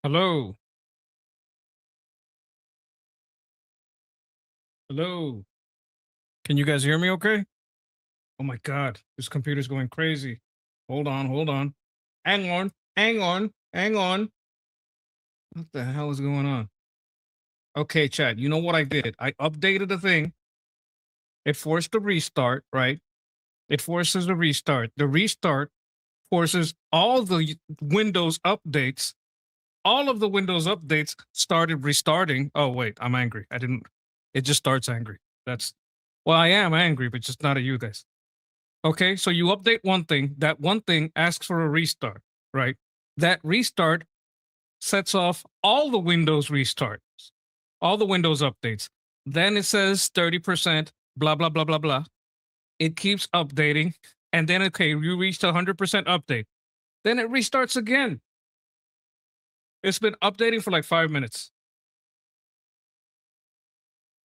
Hello. Hello. Can you guys hear me okay? Oh my god, this computer's going crazy. Hold on, hold on. Hang on, hang on, hang on. What the hell is going on? Okay, Chad, you know what I did? I updated the thing. It forced the restart, right? It forces the restart. The restart forces all the Windows updates. All of the Windows updates started restarting. Oh, wait, I'm angry. I didn't. It just starts angry. That's, well, I am angry, but just not at you guys. Okay, so you update one thing, that one thing asks for a restart, right? That restart sets off all the Windows restarts, all the Windows updates. Then it says 30%, blah, blah, blah, blah, blah. It keeps updating. And then, okay, you reached 100% update. Then it restarts again. It's been updating for like 5 minutes,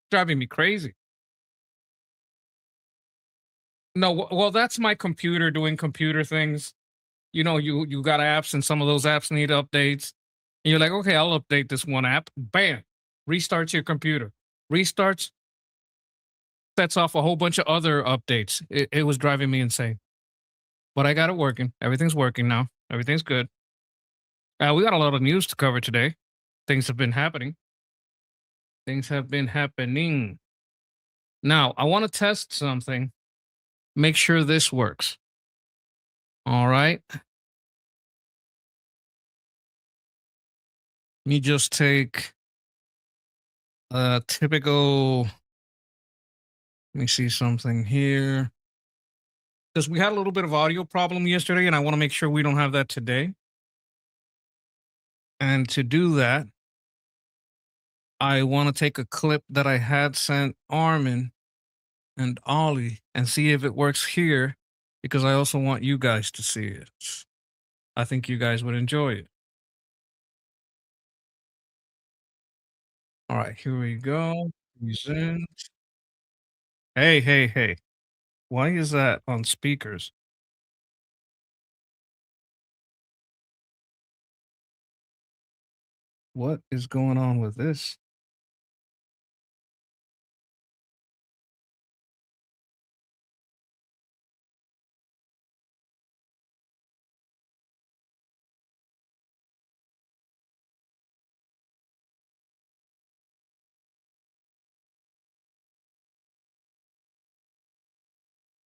driving me crazy. No, well, that's my computer doing computer things. You know, you got apps and some of those apps need updates. And you're like, okay, I'll update this one app. Bam, restarts your computer. Restarts, sets off a whole bunch of other updates. It was driving me insane, but I got it working. Everything's working now. Everything's good. We got a lot of news to cover today. Things have been happening. Things have been happening. Now, I want to test something. Make sure this works. All right. Let me just take a typical. Let me see something here. Because we had a little bit of audio problem yesterday, and I want to make sure we don't have that today. And to do that, I want to take a clip that I had sent Armin and Ollie and see if it works here, because I also want you guys to see it. I think you guys would enjoy it. All right, here we go. Present. Hey, hey, hey. Why is that on speakers? What is going on with this?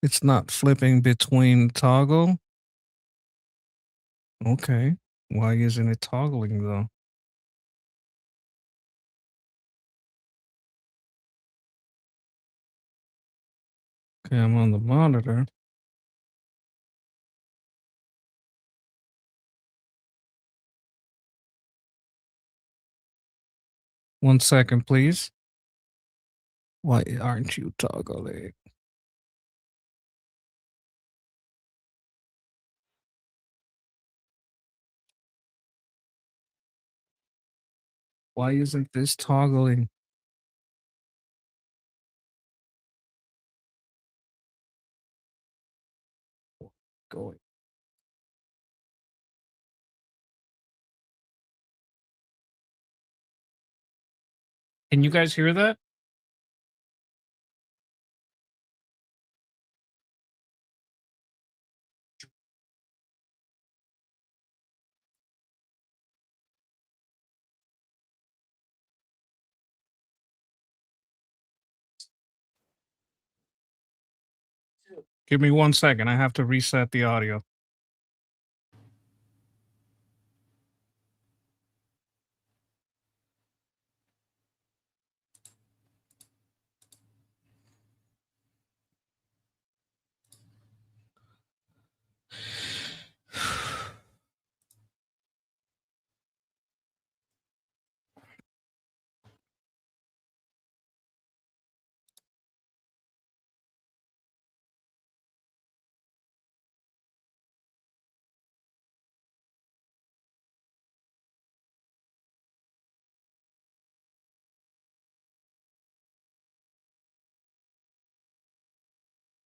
It's not flipping between toggle. Okay. Why isn't it toggling though? Okay, I'm on the monitor. 1 second, please. Why aren't you toggling? Why isn't this toggling? Going. Can you guys hear that? Give me 1 second. I have to reset the audio.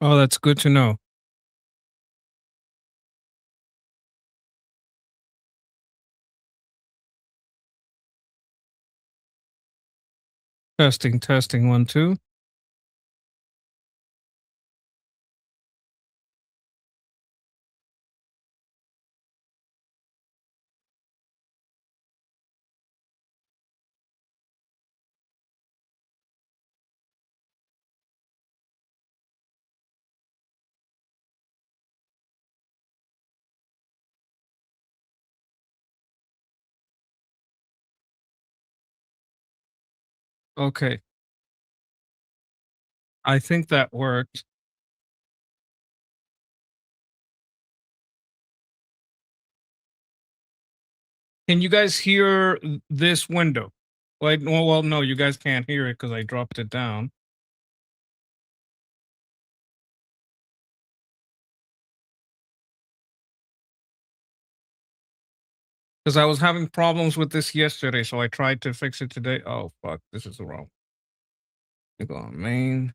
Oh, that's good to know. Testing, testing, 1, 2. Okay. I think that worked. Can you guys hear this window? Like, well, no, you guys can't hear it because I dropped it down. Because I was having problems with this yesterday, so I tried to fix it today. Oh, fuck, this is the wrong. Let me go on main.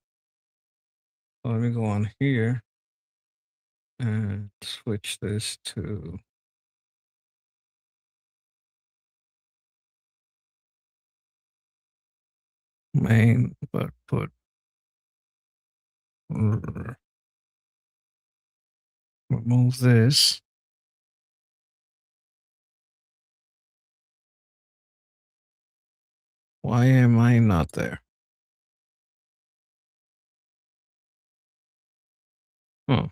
Let me go on here and switch this to main, but put remove this. Why am I not there? Oh,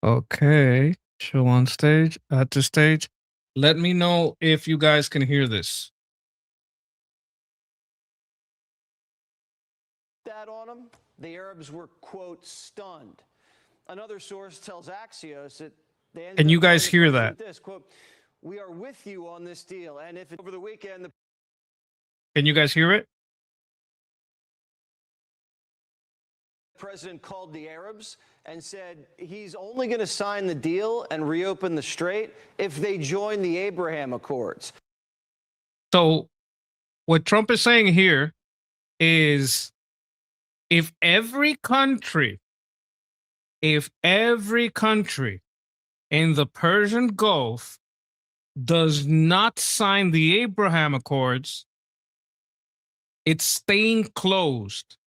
okay. Show on stage, at the stage. Let me know if you guys can hear this. That on them, the Arabs were, quote, stunned. Another source tells Axios that they ended Can you up guys telling the hear that? president this, quote, we are with you on this deal. And if over the weekend, the Can you guys hear it? president called the Arabs and said he's only going to sign the deal and reopen the strait if they join the Abraham Accords. So, what Trump is saying here is if every country in the Persian Gulf does not sign the Abraham Accords, it's staying closed.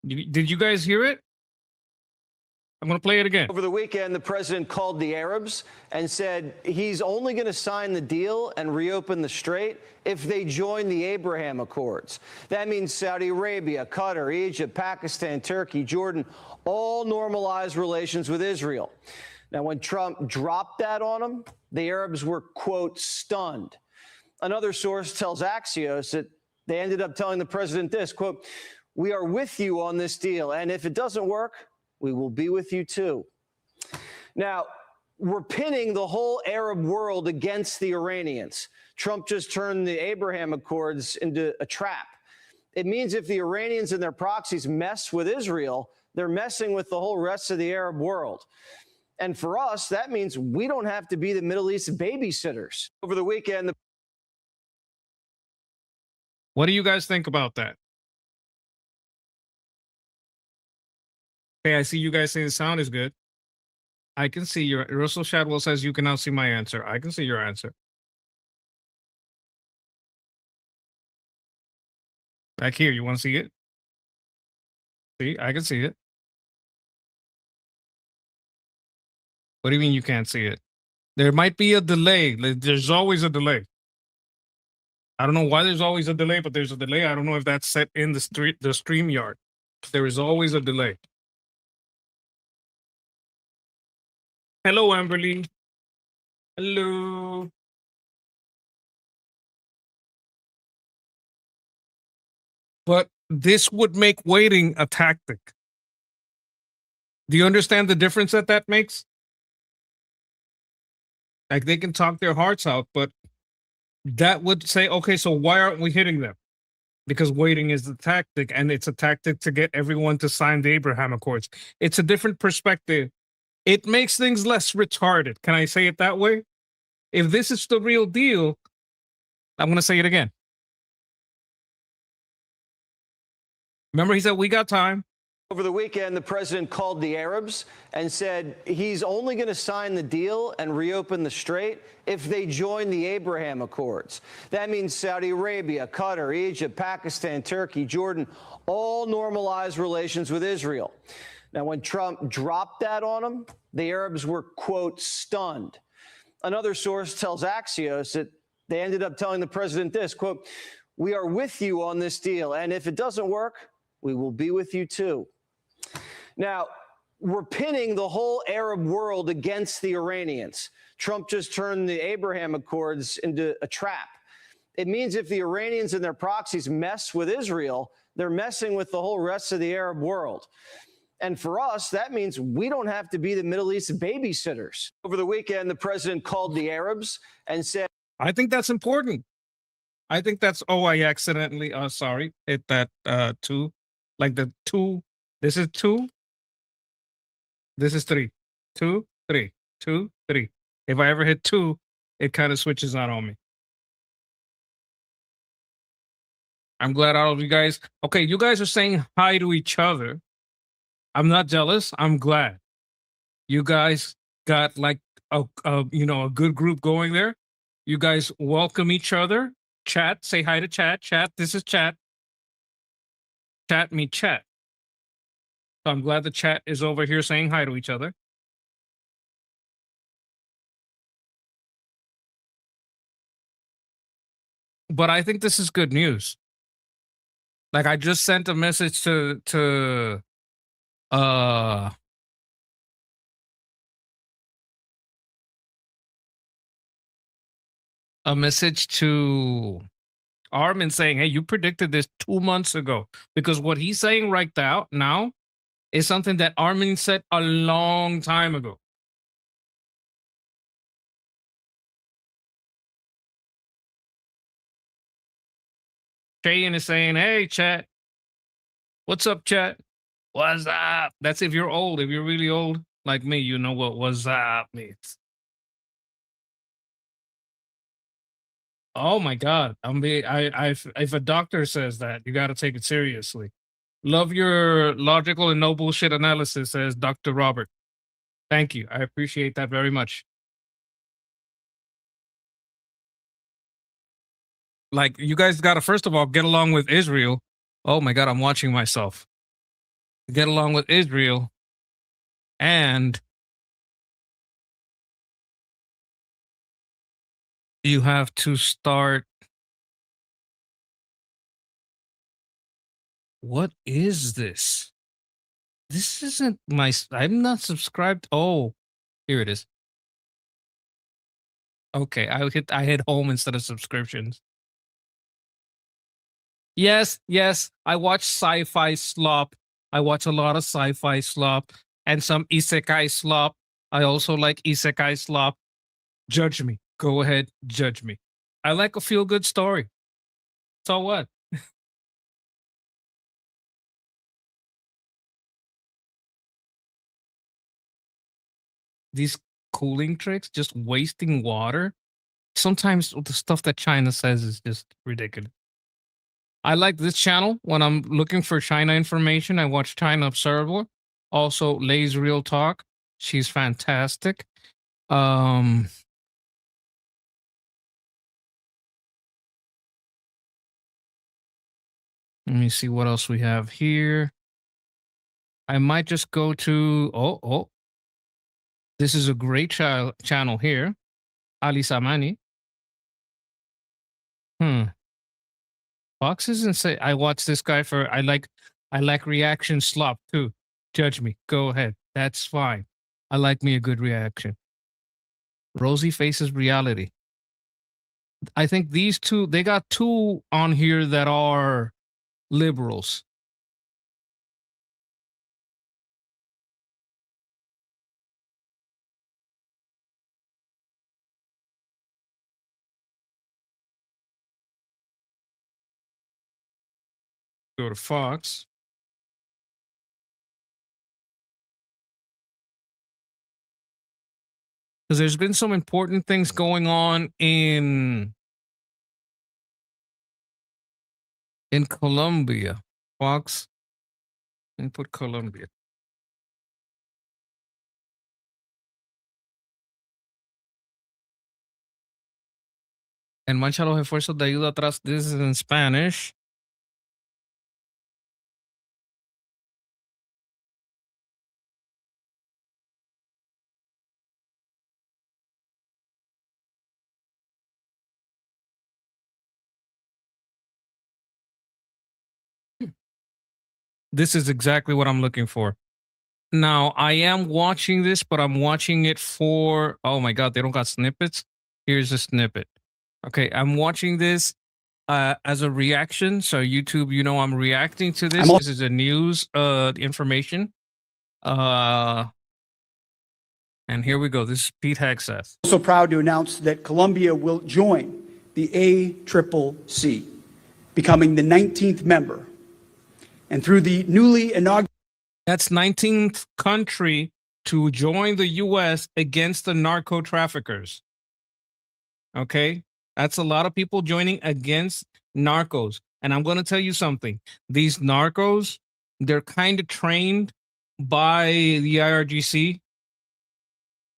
Did you guys hear it? I'm going to play it again. Over the weekend, the president called the Arabs and said he's only going to sign the deal and reopen the strait if they join the Abraham Accords. That means Saudi Arabia, Qatar, Egypt, Pakistan, Turkey, Jordan, all normalize relations with Israel. Now, when Trump dropped that on them, the Arabs were, quote, stunned. Another source tells Axios that they ended up telling the president this, quote, we are with you on this deal, and if it doesn't work, we will be with you too. Now, we're pinning the whole Arab world against the Iranians. Trump just turned the Abraham Accords into a trap. It means if the Iranians and their proxies mess with Israel, they're messing with the whole rest of the Arab world. And for us, that means we don't have to be the Middle East babysitters. Over the weekend, What do you guys think about that? Okay, I see you guys saying the sound is good. I can see your Russell Shadwell says you can now see my answer. I can see your answer. Back here, you want to see it? See, I can see it. What do you mean you can't see it? There might be a delay. There's always a delay. I don't know why there's always a delay, but there's a delay. I don't know if that's set in the StreamYard. There is always a delay. Hello, Amberly. Hello. But this would make waiting a tactic. Do you understand the difference that makes? Like they can talk their hearts out, but that would say, okay, so why aren't we hitting them? Because waiting is the tactic, and it's a tactic to get everyone to sign the Abraham Accords. It's a different perspective. It makes things less retarded. Can I say it that way? If this is the real deal, I'm going to say it again. Remember, he said, we got time. Over the weekend, the president called the Arabs and said he's only going to sign the deal and reopen the strait if they join the Abraham Accords. That means Saudi Arabia, Qatar, Egypt, Pakistan, Turkey, Jordan, all normalize relations with Israel. Now, when Trump dropped that on them, the Arabs were, quote, stunned. Another source tells Axios that they ended up telling the president this, quote, we are with you on this deal, and if it doesn't work, we will be with you too. Now, we're pinning the whole Arab world against the Iranians. Trump just turned the Abraham Accords into a trap. It means if the Iranians and their proxies mess with Israel, they're messing with the whole rest of the Arab world. And for us, that means we don't have to be the Middle East babysitters. Over the weekend, the president called the Arabs and said, I think that's important. I think that's, oh, I accidentally, sorry, hit that two, like the two, this is two, this is three, 2, 3, 2, 3. If I ever hit 2, it kind of switches out on me. I'm glad all of you guys, okay, you guys are saying hi to each other. I'm not jealous. I'm glad. You guys got like a good group going there. You guys welcome each other. Chat, say hi to chat. Chat, this is chat. Chat me chat. So I'm glad the chat is over here saying hi to each other. But I think this is good news. Like I just sent a message to a message to Armin saying, hey, you predicted this 2 months ago. Because what he's saying right now is something that Armin said a long time ago. Shayin is saying, hey, chat. What's up, chat? What's up? That's if you're old. If you're really old, like me, you know what what's up means. Oh my God. If a doctor says that, you got to take it seriously. Love your logical and no bullshit analysis, says Dr. Robert. Thank you. I appreciate that very much. Like, you guys got to, first of all, get along with Israel. Oh my God, I'm watching myself. Get along with Israel. And you have to start. What is this? This isn't my, I'm not subscribed. Oh, here it is. Okay, I hit home instead of subscriptions. Yes, I watch sci-fi slop. I watch a lot of sci-fi slop and some isekai slop. I also like isekai slop. Judge me. Go ahead, judge me. I like a feel-good story. So what? These cooling tricks, just wasting water. Sometimes the stuff that China says is just ridiculous. I like this channel when I'm looking for China information. I watch China Observer. Also, Lay's Real Talk. She's fantastic. Let me see what else we have here. I might just go to, oh. This is a great channel here. Ali Samani. Fox isn't say I watch this guy for I like reaction slop too. Judge me. Go ahead. That's fine. I like me a good reaction. Rosie Faces Reality. I think these two, they got two on here that are liberals. Go to Fox. Because there's been some important things going on in Colombia. Fox. And put Colombia. En marcha los esfuerzos de ayuda atrás. This is in Spanish. This is exactly what I'm looking for. Now, I am watching this, but I'm watching it for, oh my God, they don't got snippets. Here's a snippet. Okay, I'm watching this as a reaction. So YouTube, you know, I'm reacting to this. This is a news information. And here we go. This is Pete Hegseth. Also proud to announce that Colombia will join the ACCC, becoming the 19th member. And through the newly inaugurated... That's 19th country to join the U.S. against the narco traffickers. Okay? That's a lot of people joining against narcos. And I'm going to tell you something. These narcos, they're kind of trained by the IRGC.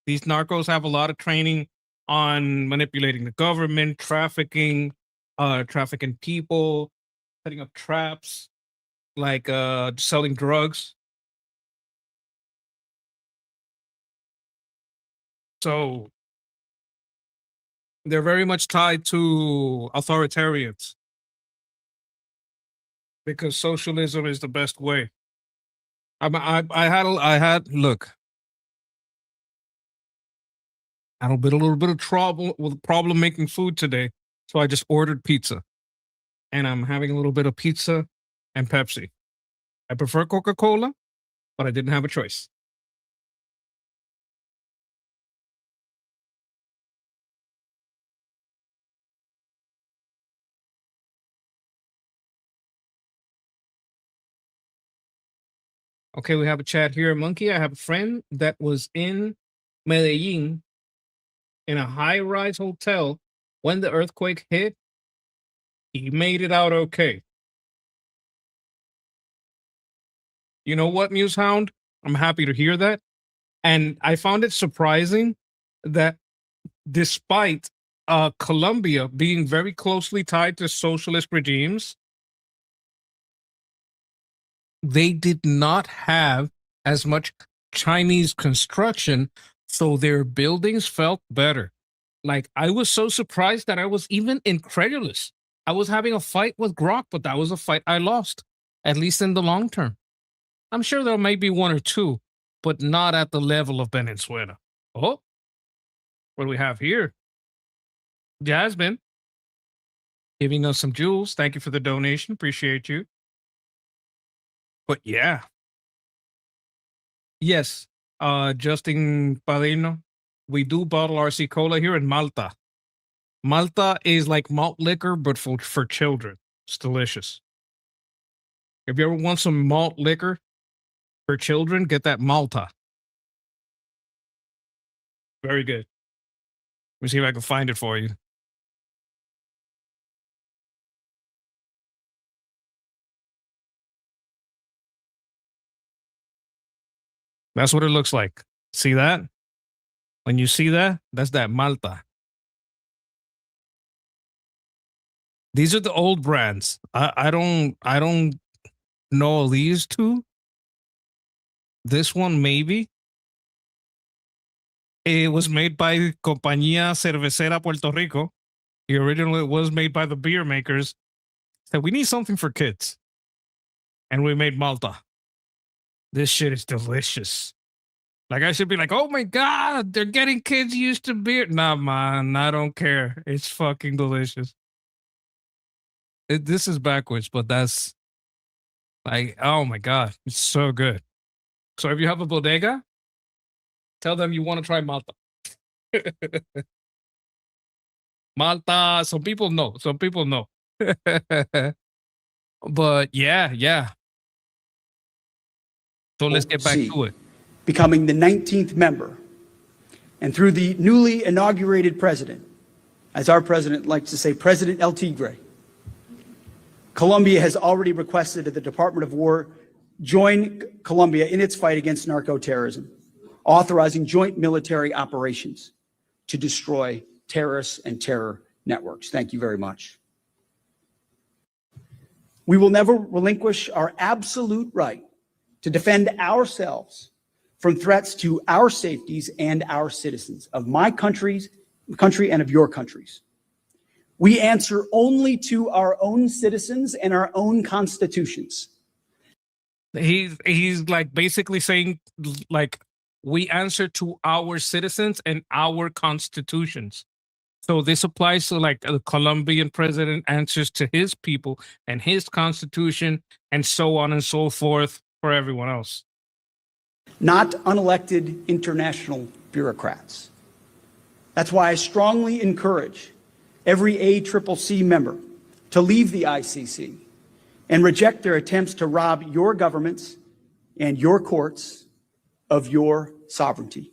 These narcos have a lot of training on manipulating the government, trafficking people, setting up traps, like selling drugs. So they're very much tied to authoritarians because socialism is the best way. I had look. I had a little bit of trouble with problem making food today, so I just ordered pizza, and I'm having a little bit of pizza and Pepsi. I prefer Coca-Cola, but I didn't have a choice. Okay, we have a chat here, Monkey. I have a friend that was in Medellin in a high-rise hotel when the earthquake hit. He made it out okay. You know what, Musehound? I'm happy to hear that. And I found it surprising that despite Colombia being very closely tied to socialist regimes, they did not have as much Chinese construction, so their buildings felt better. Like, I was so surprised that I was even incredulous. I was having a fight with Grok, but that was a fight I lost, at least in the long term. I'm sure there may be one or two, but not at the level of Venezuela. Oh, what do we have here? Jasmine giving us some jewels. Thank you for the donation. Appreciate you. But yeah. Yes, Justin Padino, we do bottle RC Cola here in Malta. Malta is like malt liquor, but for children. It's delicious. If you ever want some malt liquor for children, get that Malta. Very good. Let me see if I can find it for you. That's what it looks like. See that? When you see that, that's that Malta. These are the old brands. I don't know these two. This one maybe. It was made by Compañía Cervecera Puerto Rico. The original was made by the beer makers. Said we need something for kids, and we made Malta. This shit is delicious. Like, I should be like, oh my God, they're getting kids used to beer. Nah, man, I don't care. It's fucking delicious. This is backwards, but that's like, oh my God, it's so good. So if you have a bodega, tell them you want to try Malta. Malta, some people know. Some people know. But yeah. So let's get back to it. Becoming the 19th member. And through the newly inaugurated president, as our president likes to say, President El Tigre, Colombia has already requested at the Department of War join Colombia in its fight against narco terrorism, authorizing joint military operations to destroy terrorists and terror networks. Thank you very much. We will never relinquish our absolute right to defend ourselves from threats to our safeties and our citizens, of my country and of your countries. We answer only to our own citizens and our own constitutions. He's like basically saying like we answer to our citizens and our constitutions. So this applies to like the Colombian president answers to his people and his constitution and so on and so forth for everyone else. Not unelected international bureaucrats. That's why I strongly encourage every ACCC member to leave the ICC and reject their attempts to rob your governments and your courts of your sovereignty.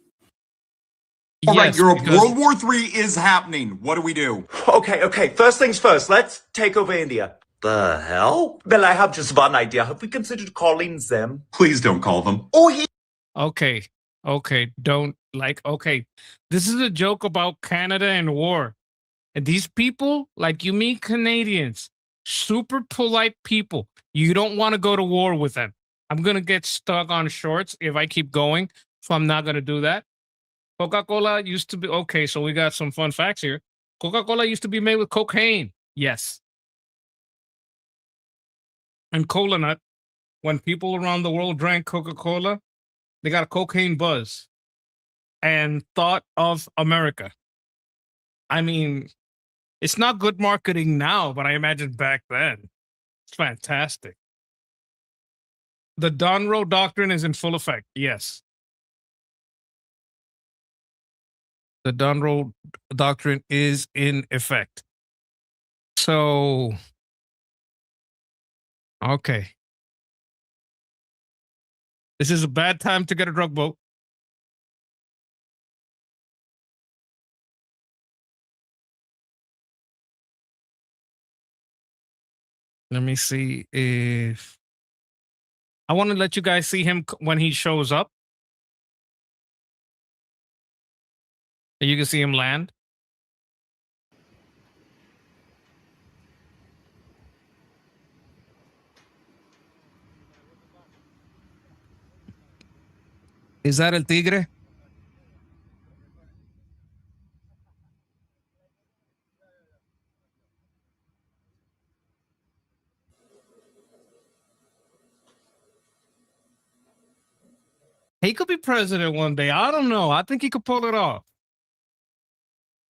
All right, Yes, Europe, because- World War III is happening. What do we do? Okay. First things first. Let's take over India. The hell? Well, I have just one idea. Have we considered calling them? Please don't call them. Oh, he. Okay. Don't okay. This is a joke about Canada and war. And these people, like you meet Canadians, super polite people. You don't want to go to war with them. I'm going to get stuck on shorts if I keep going. So I'm not going to do that. Coca-Cola used to be, okay, so we got some fun facts here. Coca-Cola used to be made with cocaine. Yes. And cola nut, when people around the world drank Coca-Cola, they got a cocaine buzz and thought of America. I mean, it's not good marketing now, but I imagine back then. It's fantastic. The Donroe Doctrine is in full effect. Yes. The Donroe Doctrine is in effect. So, okay. This is a bad time to get a drug boat. Let me see if I want to let you guys see him when he shows up. And you can see him land. Is that El Tigre? He could be president one day. I don't know. I think he could pull it off.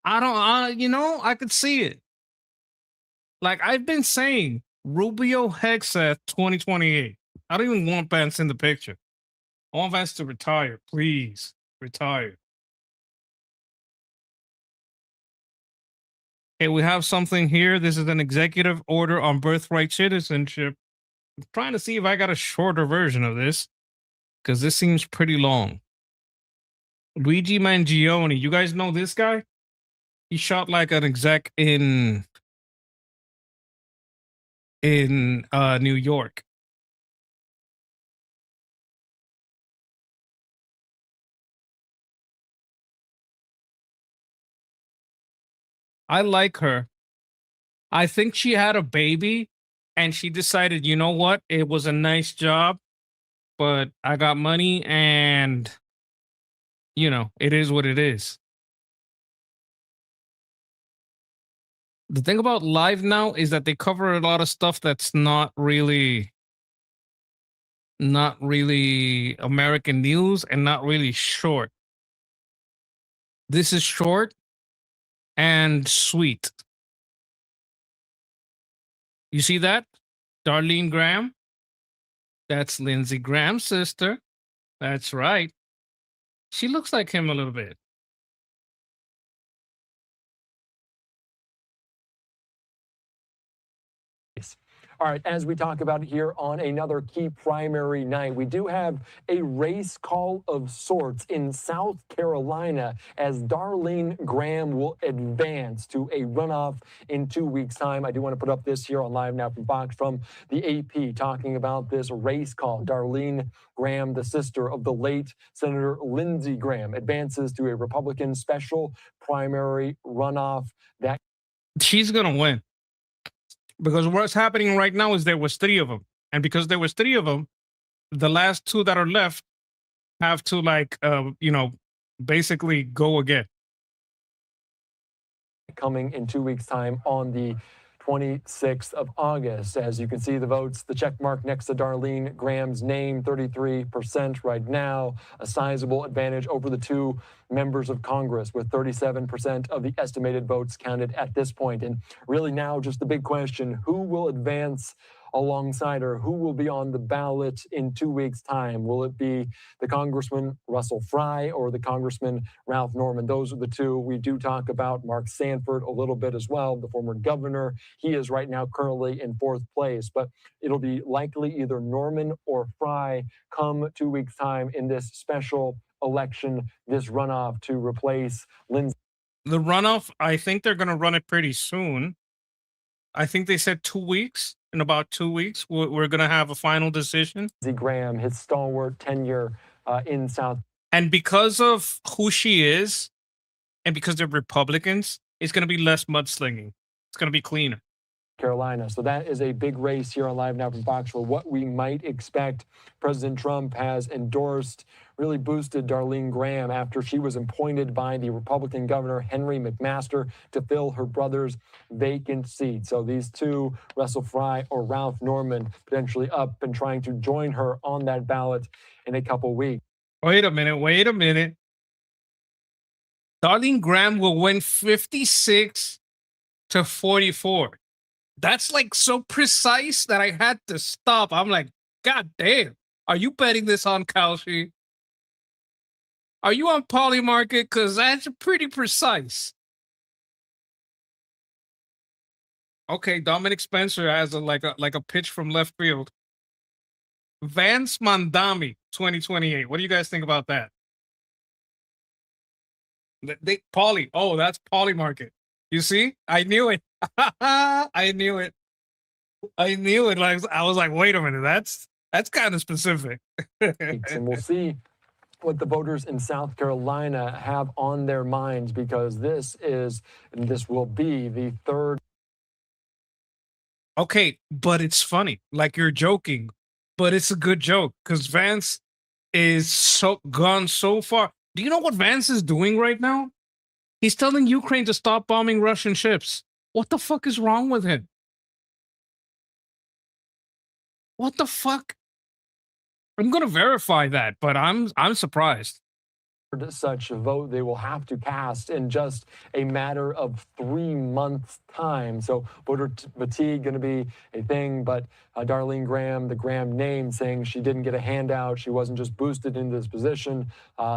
I could see it. Like I've been saying, Rubio Hexeth 2028. I don't even want Vance in the picture. I want Vance to retire. Please retire. Okay, we have something here. This is an executive order on birthright citizenship. I'm trying to see if I got a shorter version of this because this seems pretty long. Luigi Mangione. You guys know this guy? He shot like an exec in New York. I like her. I think she had a baby and she decided, you know what? It was a nice job, but I got money and, it is what it is. The thing about Live now is that they cover a lot of stuff that's not really American news and not really short. This is short and sweet. You see that? Darlene Graham? That's Lindsey Graham's sister. That's right. She looks like him a little bit. Yes. All right, as we talk about here on another key primary night, we do have a race call of sorts in South Carolina as Darlene Graham will advance to a runoff in 2 weeks' time. I do want to put up this here on Live Now from Fox from the AP talking about this race call. Darlene Graham, the sister of the late Senator Lindsey Graham, advances to a Republican special primary runoff that She's going to win. Because what's happening right now is there was 3 of them. And because there was 3 of them, the last 2 that are left have to basically go again. coming in 2 weeks' time on the 26th of August. As you can see, the votes, the check mark next to Darlene Graham's name, 33% right now, a sizable advantage over the 2 members of Congress with 37% of the estimated votes counted at this point. And really now just the big question, who will advance alongside her? Who will be on the ballot in 2 weeks' time? Will it be the Congressman Russell Fry or the Congressman Ralph Norman? Those are the 2. We do talk about Mark Sanford a little bit as well, the former governor. He is right now currently in 4th place, but it'll be likely either Norman or Fry come 2 weeks' time in this special election, this runoff to replace Lindsey. The runoff, I think they're going to run it pretty soon. I think they said 2 weeks. In about 2 weeks, we're going to have a final decision. Graham, his stalwart tenure in South. And because of who she is, and because they're Republicans, it's going to be less mudslinging. It's going to be cleaner. Carolina. So that is a big race here on Live Now from Fox for what we might expect. President Trump has endorsed, really boosted Darlene Graham after she was appointed by the Republican governor, Henry McMaster, to fill her brother's vacant seat. So these 2, Russell Fry or Ralph Norman, potentially up and trying to join her on that ballot in a couple weeks. Wait a minute. Darlene Graham will win 56 to 44. That's like so precise that I had to stop. I'm like, God damn. Are you betting this on Kalshi? Are you on Polymarket? Because that's pretty precise. Okay, Dominic Spencer has like a pitch from left field. Vance Mandami, 2028. What do you guys think about that? Oh, that's Polymarket. You see? I knew it. I knew it. Like I was like, wait a minute, that's kind of specific. And we'll see what the voters in South Carolina have on their minds, because this will be the 3rd. Okay, but it's funny. Like you're joking, but it's a good joke because Vance is gone so far. Do you know what Vance is doing right now? He's telling Ukraine to stop bombing Russian ships. What the fuck is wrong with him? What the fuck? I'm gonna verify that, but I'm surprised. Such a vote they will have to cast in just a matter of 3 months' time. So voter fatigue going to be a thing, but Darlene Graham, the Graham name, saying she didn't get a handout. She wasn't just boosted into this position.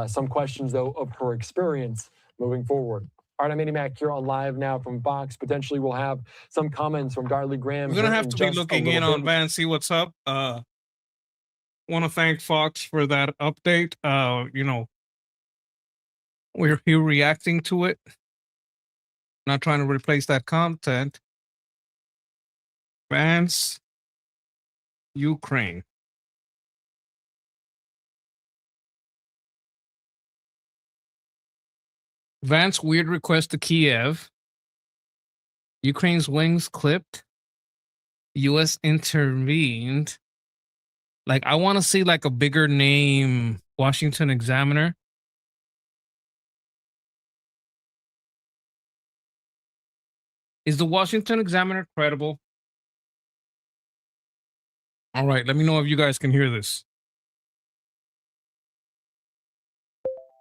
Some questions, though, of her experience moving forward. All right, I'm Andy Mack here on Live Now from Fox. Potentially we'll have some comments from Darlene Graham. We're going to have to be looking in on Vance, see what's up. Want to thank Fox for that update. We're here reacting to it. Not trying to replace that content. Vance, Ukraine. Vance weird request to Kiev. Ukraine's wings clipped. U.S. intervened. Like, I want to see like a bigger name. Washington Examiner. Is the Washington Examiner credible? All right, let me know if you guys can hear this.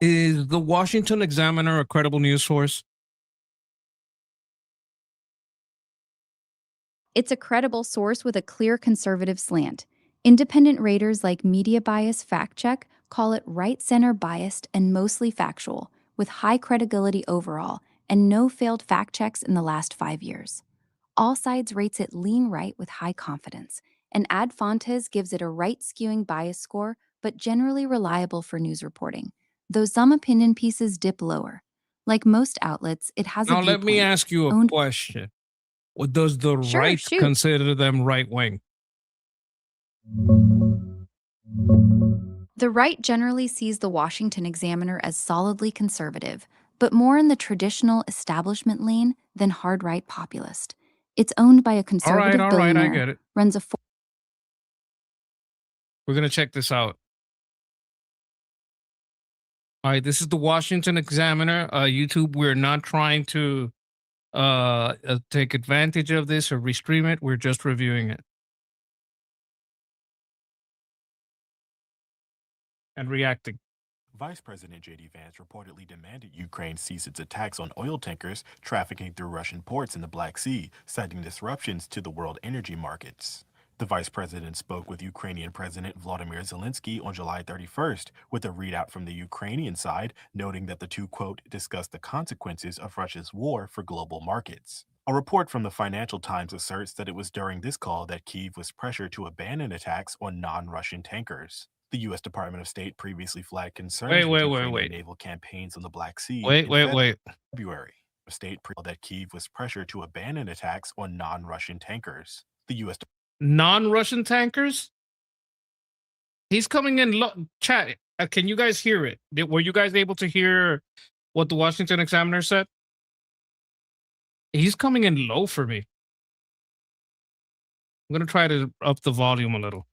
Is the Washington Examiner a credible news source? It's a credible source with a clear conservative slant. Independent raters like Media Bias Fact Check call it right-center biased and mostly factual, with high credibility overall and no failed fact checks in the last 5 years. All Sides rates it lean right with high confidence, and Ad Fontes gives it a right-skewing bias score, but generally reliable for news reporting, though some opinion pieces dip lower. Like most outlets, it has a Now, let me viewpoint. ask you a Owned. question. What does the Sure, right shoot. consider them right wing? The right generally sees the Washington Examiner as solidly conservative, but more in the traditional establishment lane than hard right populist. It's owned by a conservative all right, I billionaire, get it. runs a We're going to check this out. All right, this is the Washington Examiner. YouTube, we're not trying to take advantage of this or restream it. We're just reviewing it and reacting. Vice President J.D. Vance reportedly demanded Ukraine cease its attacks on oil tankers trafficking through Russian ports in the Black Sea, citing disruptions to the world energy markets. The vice president spoke with Ukrainian President Volodymyr Zelensky on July 31st, with a readout from the Ukrainian side noting that the two, quote, discussed the consequences of Russia's war for global markets. A report from the Financial Times asserts that it was during this call that Kyiv was pressured to abandon attacks on non-Russian tankers. The U.S. Department of State previously flagged concerns with Ukrainian naval campaigns on the Black Sea in February. State that Kyiv was pressured to abandon attacks on non-Russian tankers. The U.S. Non-Russian tankers? He's coming in chat. Can you guys hear it? Were you guys able to hear what the Washington Examiner said? He's coming in low for me. I'm going to try to up the volume a little.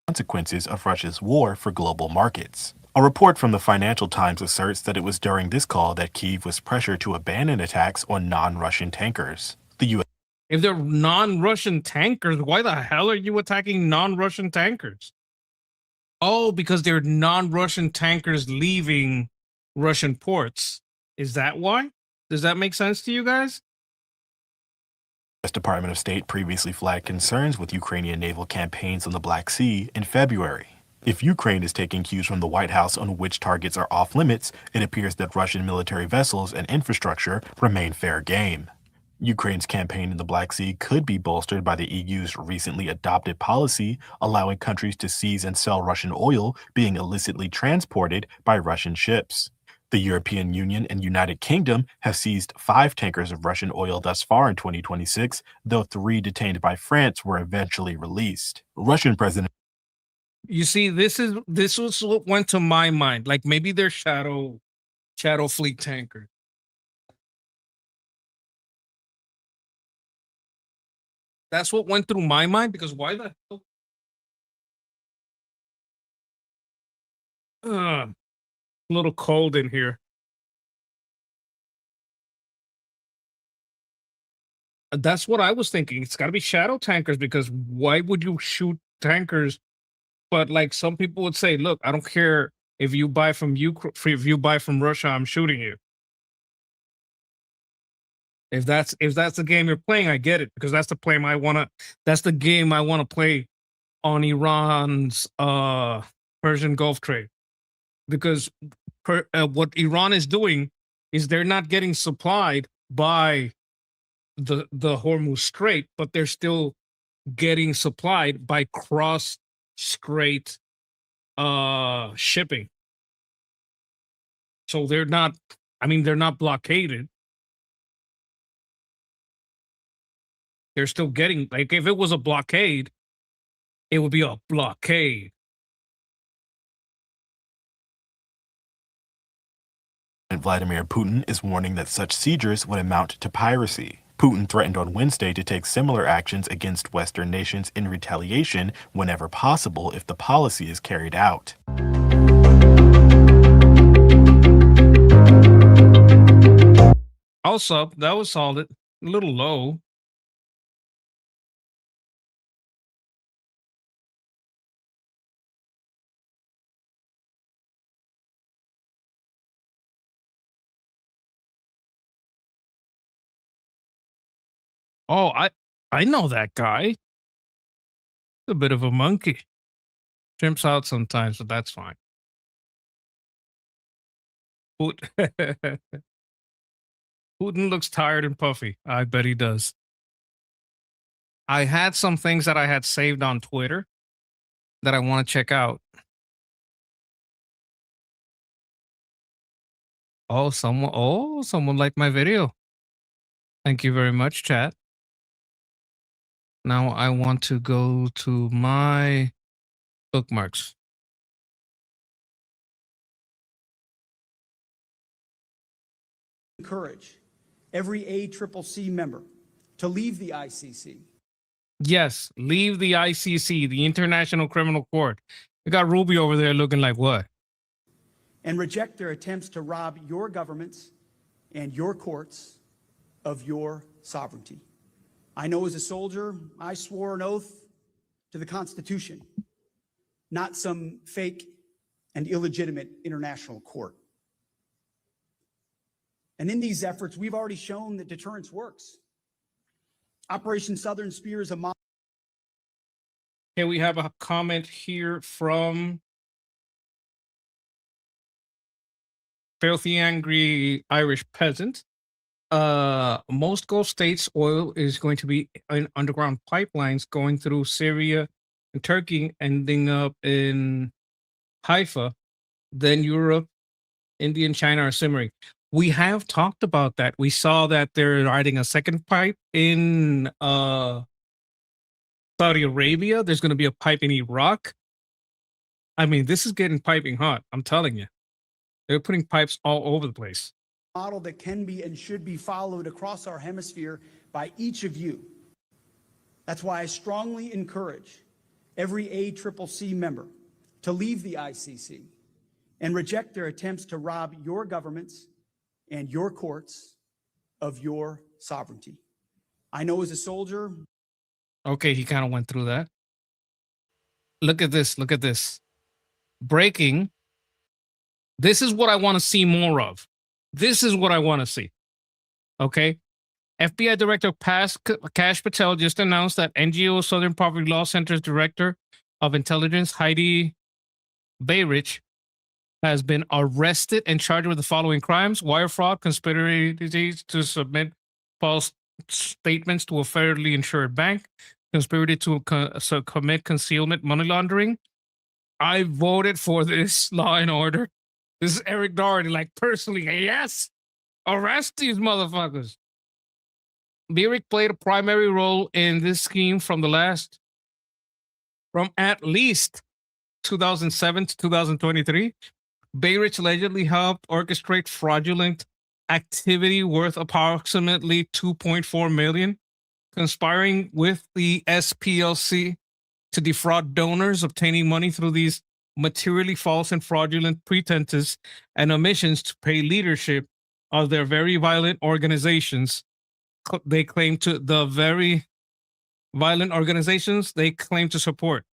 Consequences of Russia's war for global markets. A report from the Financial Times asserts that it was during this call that Kyiv was pressured to abandon attacks on non-Russian tankers. The U.S. If they're non-Russian tankers, why the hell are you attacking non-Russian tankers? Oh, because they're non-Russian tankers leaving Russian ports. Is that why? Does that make sense to you guys? U.S. Department of State previously flagged concerns with Ukrainian naval campaigns on the Black Sea in February. If Ukraine is taking cues from the White House on which targets are off limits, it appears that Russian military vessels and infrastructure remain fair game. Ukraine's campaign in the Black Sea could be bolstered by the EU's recently adopted policy allowing countries to seize and sell Russian oil being illicitly transported by Russian ships. The European Union and United Kingdom have seized 5 tankers of Russian oil thus far in 2026, though 3 detained by France were eventually released. Russian President. You see, this was what went to my mind. Like maybe they're shadow fleet tankers. That's what went through my mind, because why the hell? A little cold in here. That's what I was thinking. It's got to be shadow tankers, because why would you shoot tankers? But like some people would say, look, I don't care if you buy from Ukraine, if you buy from Russia, I'm shooting you. If that's the game you're playing, I get it, because that's the game I want to play on Iran's Persian Gulf trade. Because what Iran is doing is they're not getting supplied by the Hormuz Strait, but they're still getting supplied by cross-strait shipping. So they're not blockaded. They're still getting, like, if it was a blockade, it would be a blockade. Vladimir Putin is warning that such seizures would amount to piracy. Putin threatened on Wednesday to take similar actions against Western nations in retaliation whenever possible if the policy is carried out. Also, that was solid. A little low. Oh, I know that guy. A bit of a monkey. Jumps out sometimes, but that's fine. Putin looks tired and puffy. I bet he does. I had some things that I had saved on Twitter that I want to check out. Someone liked my video. Thank you very much, chat. Now I want to go to my bookmarks. Encourage every ACCC member to leave the ICC. Yes, leave the ICC, the International Criminal Court. We got Ruby over there looking like what? And reject their attempts to rob your governments and your courts of your sovereignty. I know as a soldier, I swore an oath to the Constitution, not some fake and illegitimate international court. And in these efforts, we've already shown that deterrence works. Operation Southern Spear is a model. Okay, we have a comment here from Filthy Angry Irish Peasant. Most Gulf states' oil is going to be in underground pipelines going through Syria and Turkey, ending up in Haifa. Then Europe, India, and China are simmering. We have talked about that. We saw that they're adding a second pipe in Saudi Arabia. There's going to be a pipe in Iraq. I mean, this is getting piping hot. I'm telling you. They're putting pipes all over the place. Model that can be and should be followed across our hemisphere by each of you. That's why I strongly encourage every ACCC member to leave the ICC and reject their attempts to rob your governments and your courts of your sovereignty. I know as a soldier. Okay, he kind of went through that. Look at this. Look at this. Breaking. This is what I want to see more of. This is what I want to see. Okay. FBI Director Kash Patel just announced that NGO Southern Poverty Law Center's Director of Intelligence, Heidi Bayrich, has been arrested and charged with the following crimes: wire fraud, conspiracy to submit false statements to a federally insured bank, conspiracy to commit concealment money laundering. I voted for this law and order. This is Eric Doherty, like personally, yes, arrest these motherfuckers. Bayrich played a primary role in this scheme from at least 2007 to 2023. Bayrich allegedly helped orchestrate fraudulent activity worth approximately $2.4 million, conspiring with the SPLC to defraud donors, obtaining money through these materially false and fraudulent pretenses and omissions to pay leadership of their very violent organizations. They claim to the very violent organizations they claim to support.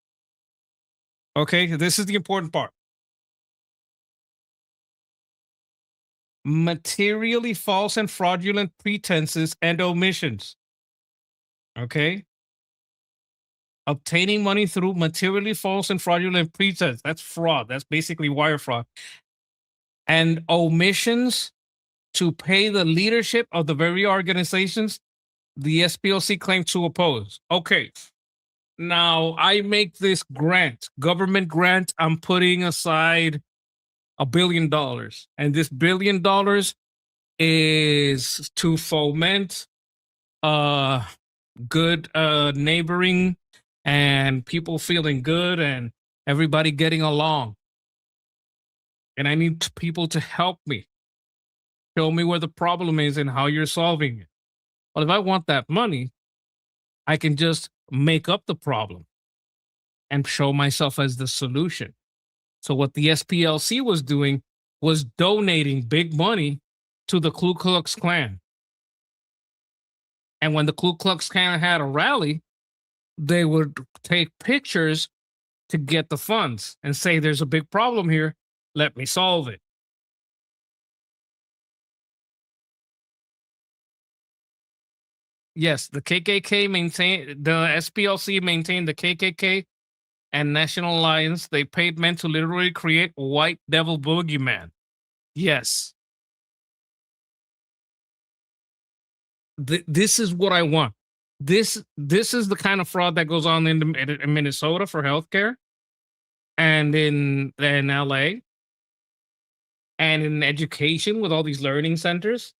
Okay, this is the important part. Materially false and fraudulent pretenses and omissions. Okay. Obtaining money through materially false and fraudulent pretense. That's fraud. That's basically wire fraud. And omissions to pay the leadership of the very organizations the SPLC claimed to oppose. Okay. Now I make this government grant. I'm putting aside $1 billion. And this $1 billion is to foment good neighboring and people feeling good and everybody getting along. And I need people to help me. Show me where the problem is and how you're solving it. Well, if I want that money, I can just make up the problem and show myself as the solution. So what the SPLC was doing was donating big money to the Ku Klux Klan. And when the Ku Klux Klan had a rally, they would take pictures to get the funds and say, there's a big problem here. Let me solve it. Yes, the SPLC maintained the KKK and National Alliance. They paid men to literally create a white devil boogeyman. Yes. This is what I want. This is the kind of fraud that goes on in Minnesota for healthcare, and in LA, and in education with all these learning centers.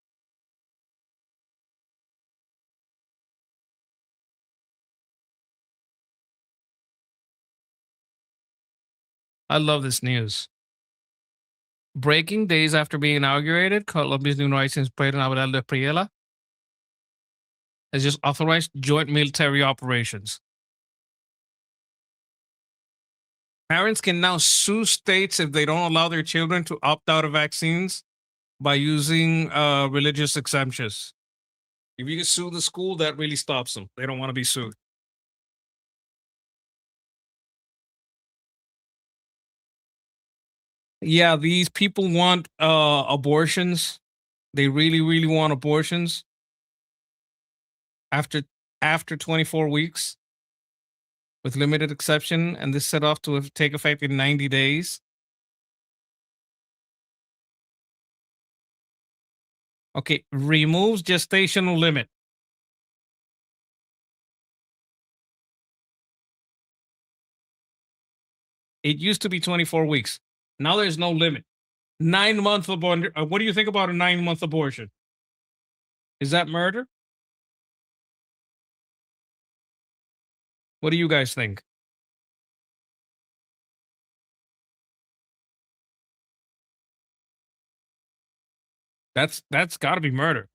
I love this news. Breaking days after being inaugurated, Colombia's new Vice President Abel de Priela has just authorized joint military operations. Parents can now sue states if they don't allow their children to opt out of vaccines by using religious exemptions. If you can sue the school, that really stops them. They don't want to be sued. Yeah, these people want abortions. They really, really want abortions after 24 weeks with limited exception, and this set off to take effect in 90 days. Okay, removes gestational limit. It used to be 24 weeks. Now there's no limit. 9-month abortion. What do you think about a 9-month abortion? Is that murder? What do you guys think? That's got to be murder.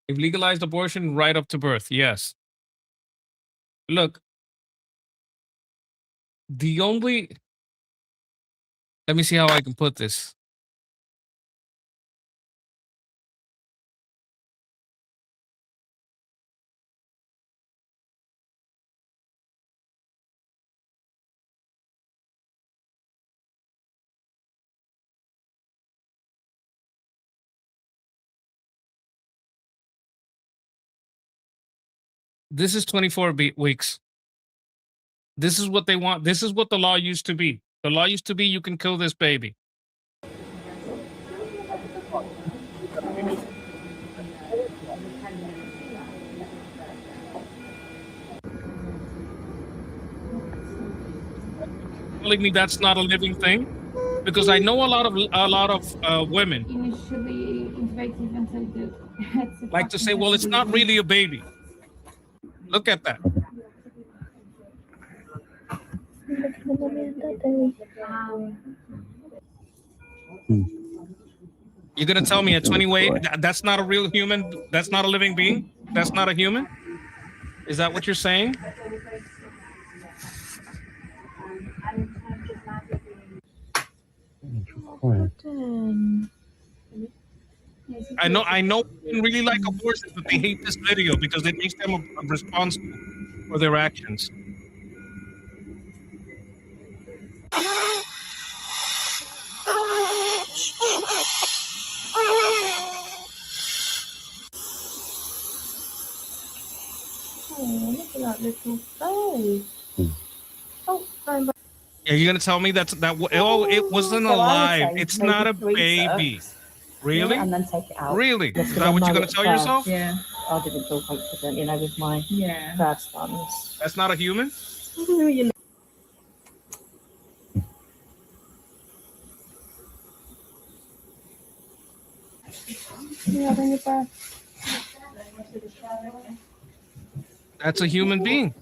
If legalized abortion right up to birth, yes. Look, let me see how I can put this. This is 24 weeks. This is what they want. This is what the law used to be. The law used to be you can kill this baby. Telling me that's not a living thing? Because I know a lot of women like to say, well, it's not really a baby. Look at that. You're gonna tell me at 28 that's not a real human? That's not a living being? That's not a human? Is that what you're saying? I know women really like abortions, but they hate this video because it makes them responsible for their actions. Yeah, you're gonna tell me oh, it wasn't alive. It's not a baby. Really? Yeah, and then take it out. Really? Is that what you're gonna tell yourself? Yeah. I didn't feel confident, with my first ones. That's not a human? That's a human being.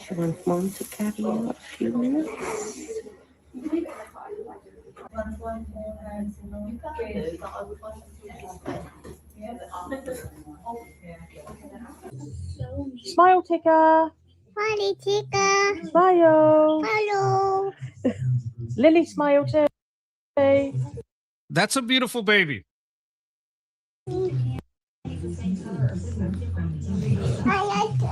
She wants Mom to carry you a few minutes. Smile ticker. Smiley ticker. Smile. Hello. Lily, smile too. That's a beautiful baby. I like to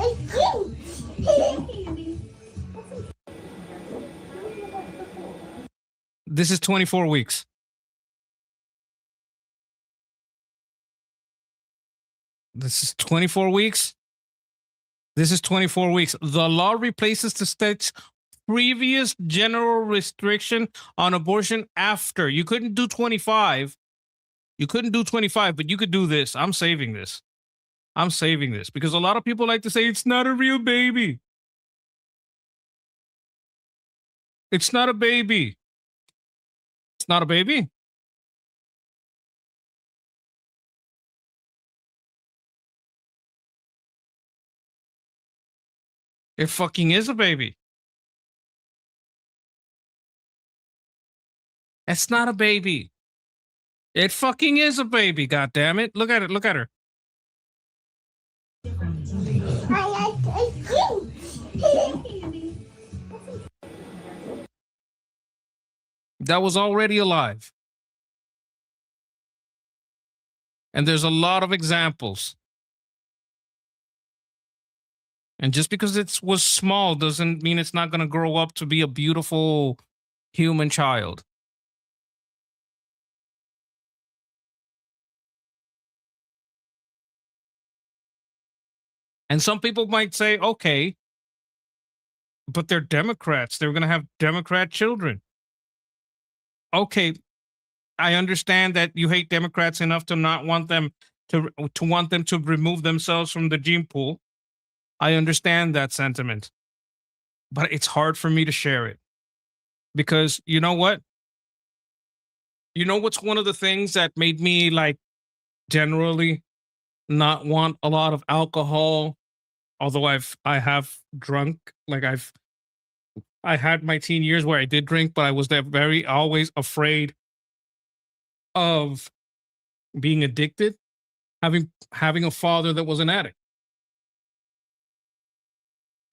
This is 24 weeks. This is 24 weeks. This is 24 weeks. The law replaces the state's previous general restriction on abortion after. You couldn't do 25. You couldn't do 25, but you could do this. I'm saving this. I'm saving this because a lot of people like to say it's not a real baby. It's not a baby. It's not a baby. It fucking is a baby. It's not a baby. It fucking is a baby, goddammit. Look at it. Look at her. I like a That was already alive. And there's a lot of examples. And just because it was small doesn't mean it's not going to grow up to be a beautiful human child. And some people might say, okay, but they're Democrats. They're going to have Democrat children. Okay, I understand that you hate Democrats enough to not want them to want them to remove themselves from the gene pool. I understand that sentiment. But it's hard for me to share it. Because you know what? You know what's one of the things that made me like generally not want a lot of alcohol, although I have drunk, like I had my teen years where I did drink, but I was very always afraid of being addicted, having a father that was an addict.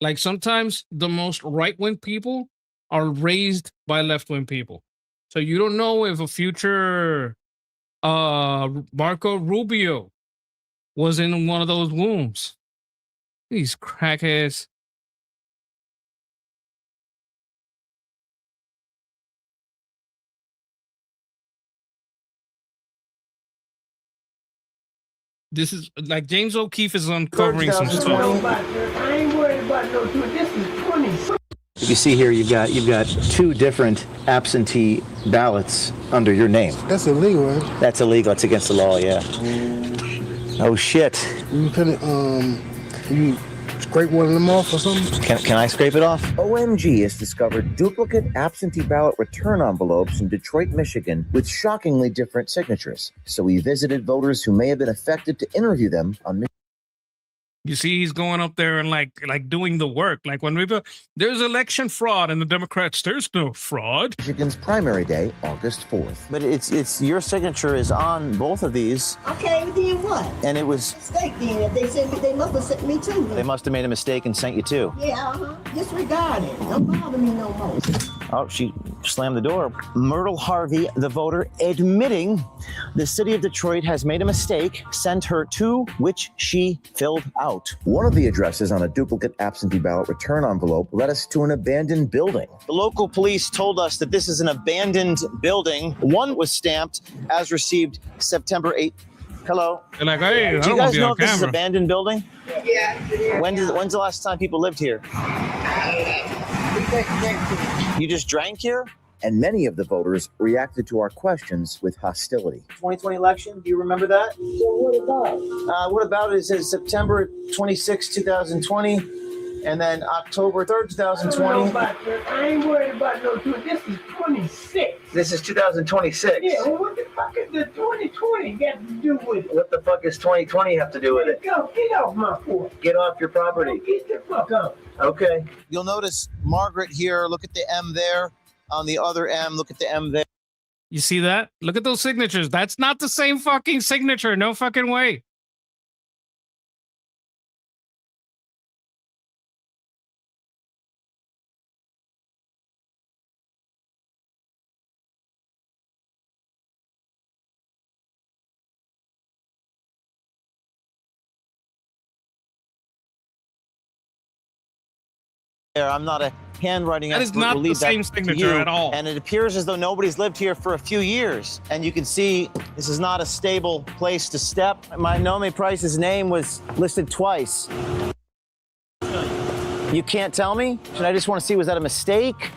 Like sometimes the most right-wing people are raised by left-wing people. So you don't know if a future Marco Rubio was in one of those wombs. These crackheads. This is like James O'Keefe is uncovering some stuff. I ain't worried about no two. This is 20. You see here, you've got two different absentee ballots under your name. That's illegal, right? That's illegal. It's against the law. Yeah. Oh shit. You put it. You scrape one of them off or something? Can I scrape it off? OMG has discovered duplicate absentee ballot return envelopes in Detroit, Michigan, with shockingly different signatures. So we visited voters who may have been affected to interview them on. You see, he's going up there and like doing the work. Like when there's election fraud and the Democrats, there's no fraud. Michigan's primary day, August 4th. But it's your signature is on both of these. Okay, then what? And it was Mistake then. If they sent me, they must have sent me too. They must have made a mistake and sent you too. Yeah, disregard it. Don't bother me no more. Oh, she slammed the door. Myrtle Harvey, the voter, admitting the city of Detroit has made a mistake, sent her two, which she filled out. One of the addresses on a duplicate absentee ballot return envelope led us to an abandoned building. The local police told us that this is an abandoned building. One was stamped as received September 8th. Hello. They're like, hey, do you guys know if this is an abandoned building? Yeah. When's the last time people lived here? You just drank here? And many of the voters reacted to our questions with hostility. 2020 election, do you remember that? What about? What about it? It says September 26, 2020, and then October 3rd, 2020. I ain't worried about no two. This is 26. This is 2026. Yeah, well, what the fuck is the 2020 got to do with it? What the fuck does 2020 have to do with it? Go, get off my porch. Get off your property. Get the fuck up. Okay. You'll notice Margaret here. Look at the M there. On the other M, look at the M there. You see that? Look at those signatures. That's not the same fucking signature. No fucking way. I'm not a handwriting expert. That is not the same signature at all. And it appears as though nobody's lived here for a few years. And you can see this is not a stable place to step. My Nome Price's name was listed twice. You can't tell me? I just want to see, was that a mistake?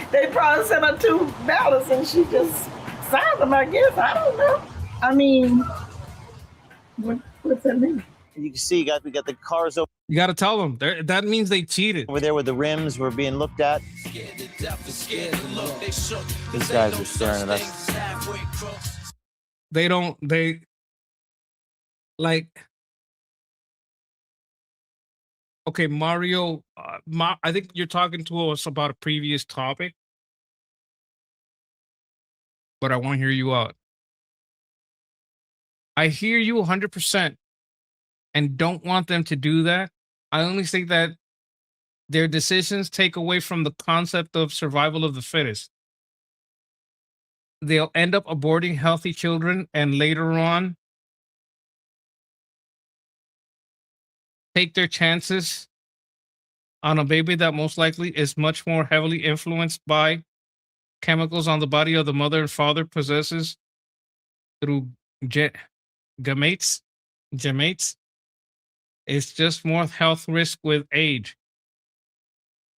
They probably sent her 2 ballots and she just signed them, I guess. I don't know. I mean, what's that mean? You can see we got the cars over. You got to tell them. That means they cheated. Over there where the rims were being looked at. These guys are staring at us. Okay, Mario, I think you're talking to us about a previous topic, but I want to hear you out. I hear you 100% and don't want them to do that. I only think that their decisions take away from the concept of survival of the fittest. They'll end up aborting healthy children and later on take their chances on a baby that most likely is much more heavily influenced by chemicals on the body of the mother and father possesses through gametes. It's just more health risk with age.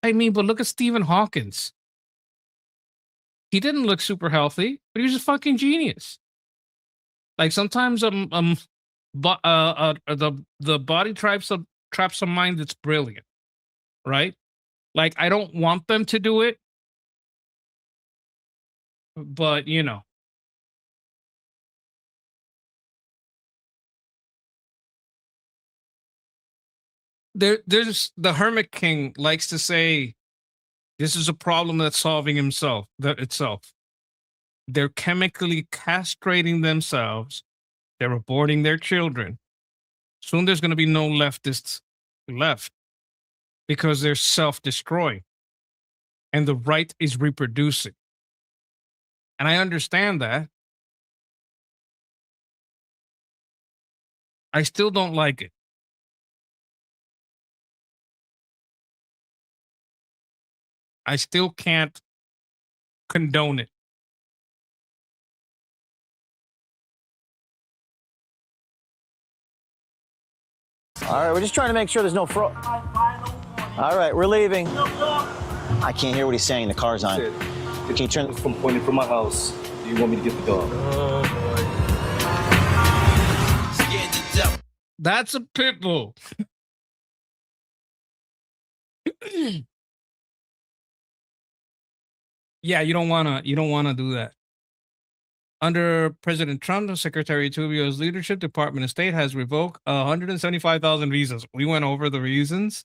I mean, but look at Stephen Hawkins. He didn't look super healthy, but he was a fucking genius. Like sometimes the body traps a mind that's brilliant, right? Like I don't want them to do it, but you know. There's the Hermit King likes to say this is a problem that's solving itself. They're chemically castrating themselves. They're aborting their children. Soon there's going to be no leftists left because they're self-destroying. And the right is reproducing. And I understand that. I still don't like it. I still can't condone it. All right, we're just trying to make sure there's no fraud. All right, we're leaving. I can't hear what he's saying. The car's on. Can you turn from pointing from my house? Do you want me to get the dog? That's a pit bull. Yeah, you don't wanna do that. Under President Trump, Secretary Tubio's leadership, Department of State has revoked 175,000 visas. We went over the reasons.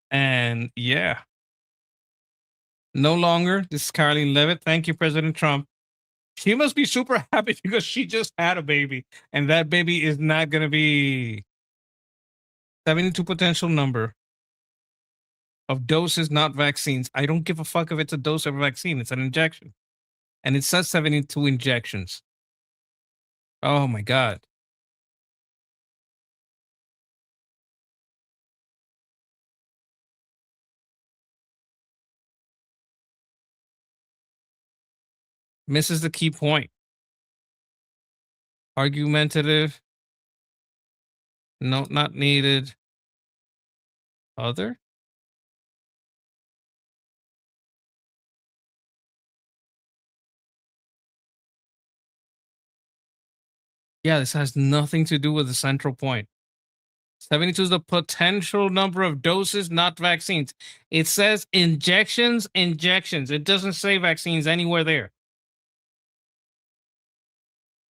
And yeah. No longer, this is Caroline Levitt. Thank you, President Trump. She must be super happy because she just had a baby. And that baby is not going to be 72 potential number of doses, not vaccines. I don't give a fuck if it's a dose of a vaccine. It's an injection. And it says 72 injections. Oh my God. Misses the key point. Argumentative. No, not needed. Other? Yeah, this has nothing to do with the central point. 72 is the potential number of doses, not vaccines. It says injections. It doesn't say vaccines anywhere there.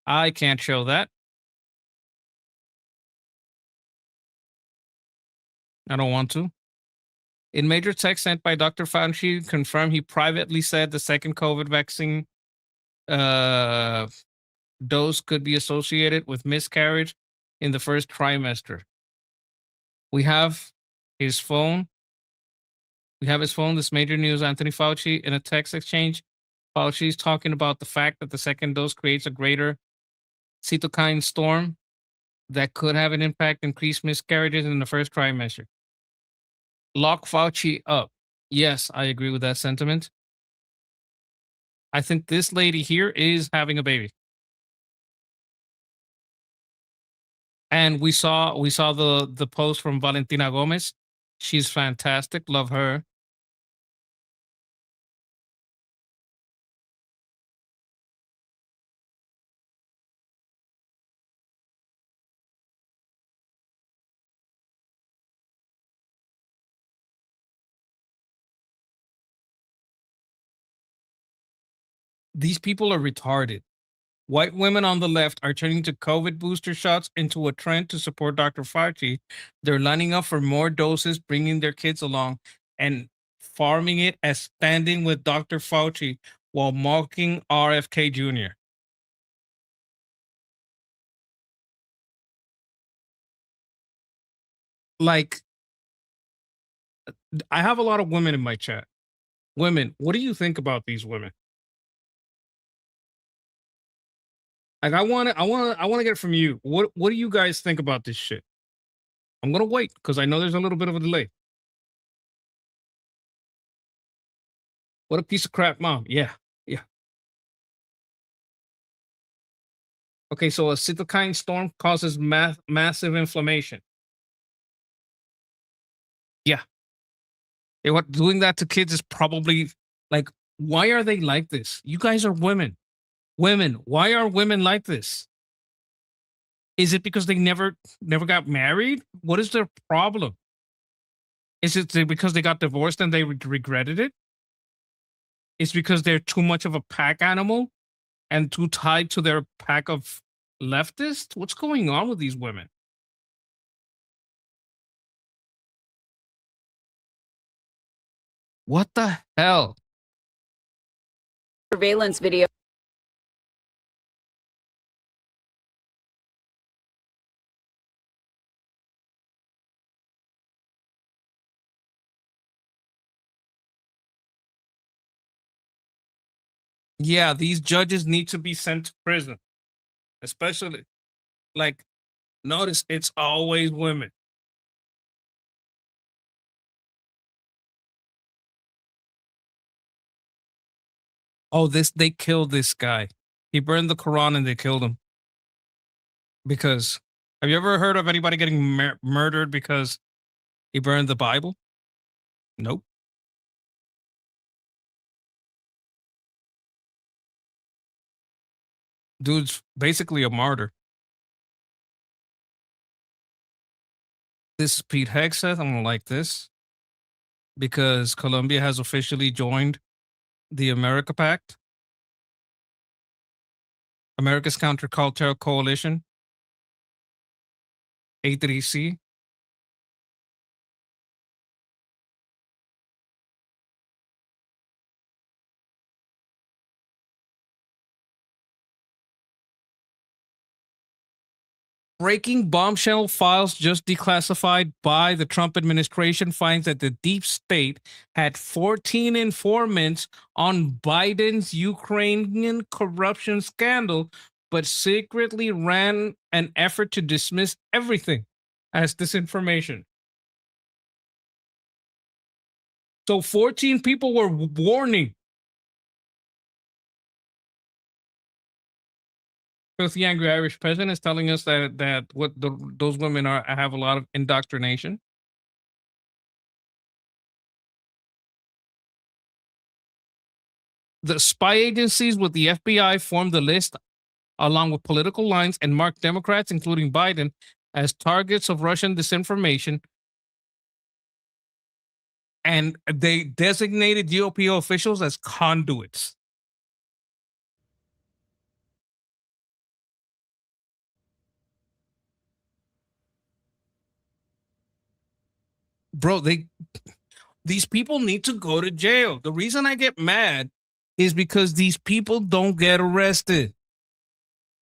I can't show that. I don't want to. In major text sent by Dr. Fauci, confirmed he privately said the second COVID vaccine dose could be associated with miscarriage in the first trimester. We have his phone. This major news, Anthony Fauci, in a text exchange. Fauci is talking about the fact that the second dose creates a greater cytokine storm that could have an impact, increased miscarriages in the first trimester. Lock Fauci up. Yes, I agree with that sentiment. I think this lady here is having a baby. And we saw the post from Valentina Gomez. She's fantastic. Love her. These people are retarded. White women on the left are turning to COVID booster shots into a trend to support Dr. Fauci. They're lining up for more doses, bringing their kids along, and farming it as standing with Dr. Fauci while mocking RFK Jr. Like, I have a lot of women in my chat. Women, what do you think about these women? Like, I want to get it from you. What do you guys think about this shit? I'm gonna wait because I know there's a little bit of a delay. What a piece of crap, mom. Yeah, yeah. Okay, so a cytokine storm causes massive inflammation. Yeah. What doing that to kids is probably like, why are they like this? You guys are women. Women, why are women like this? Is it because they never got married? What is their problem? Is it because they got divorced and they regretted it? It's because they're too much of a pack animal and too tied to their pack of leftists? What's going on with these women? What the hell? Surveillance video. Yeah, these judges need to be sent to prison. Especially, like, notice it's always women. Oh, they killed this guy. He burned the Quran and they killed him. Because, have you ever heard of anybody getting murdered because he burned the Bible? Nope. Dude's basically a martyr. This is Pete Hegseth. I'm gonna like this because Colombia has officially joined the America Pact, America's Countercultural Coalition, A3C. Breaking bombshell files just declassified by the Trump administration finds that the deep state had 14 informants on Biden's Ukrainian corruption scandal, but secretly ran an effort to dismiss everything as disinformation. So 14 people were warning. The angry Irish president is telling us that those women have a lot of indoctrination. The spy agencies with the FBI formed the list along with political lines and marked Democrats, including Biden, as targets of Russian disinformation. And they designated GOP officials as conduits. Bro, these people need to go to jail. The reason I get mad is because these people don't get arrested.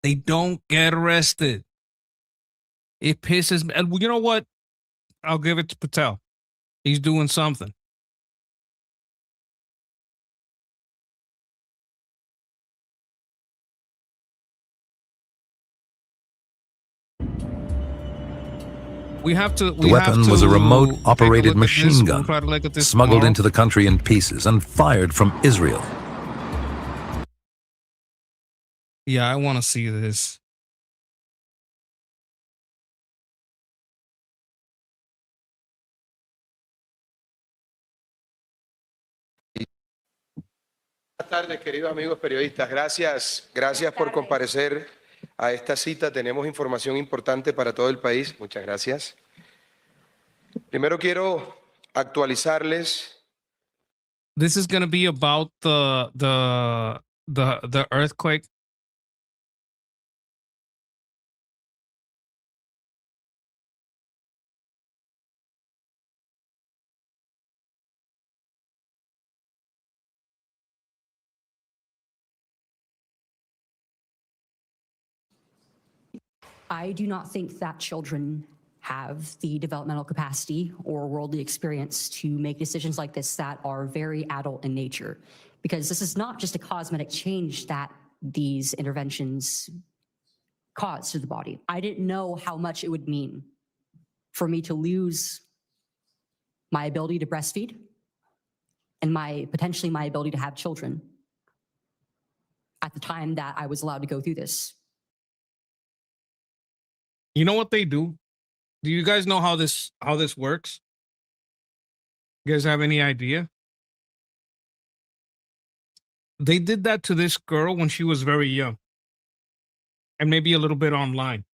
They don't get arrested. It pisses me. And you know what? I'll give it to Patel. He's doing something. The weapon was a remote operated machine gun smuggled into the country in pieces and fired from Israel. Yeah, I want to see this. tardes, queridos amigos periodistas. Gracias por comparecer a esta cita. Tenemos información importante para todo el país. Muchas gracias. Primero quiero actualizarles. This is going to be about the earthquake. I do not think that children have the developmental capacity or worldly experience to make decisions like this that are very adult in nature, because this is not just a cosmetic change that these interventions cause to the body. I didn't know how much it would mean for me to lose my ability to breastfeed and potentially my ability to have children at the time that I was allowed to go through this. You know what they do? Do you guys know how this works? You guys have any idea? They did that to this girl when she was very young. And maybe a little bit online.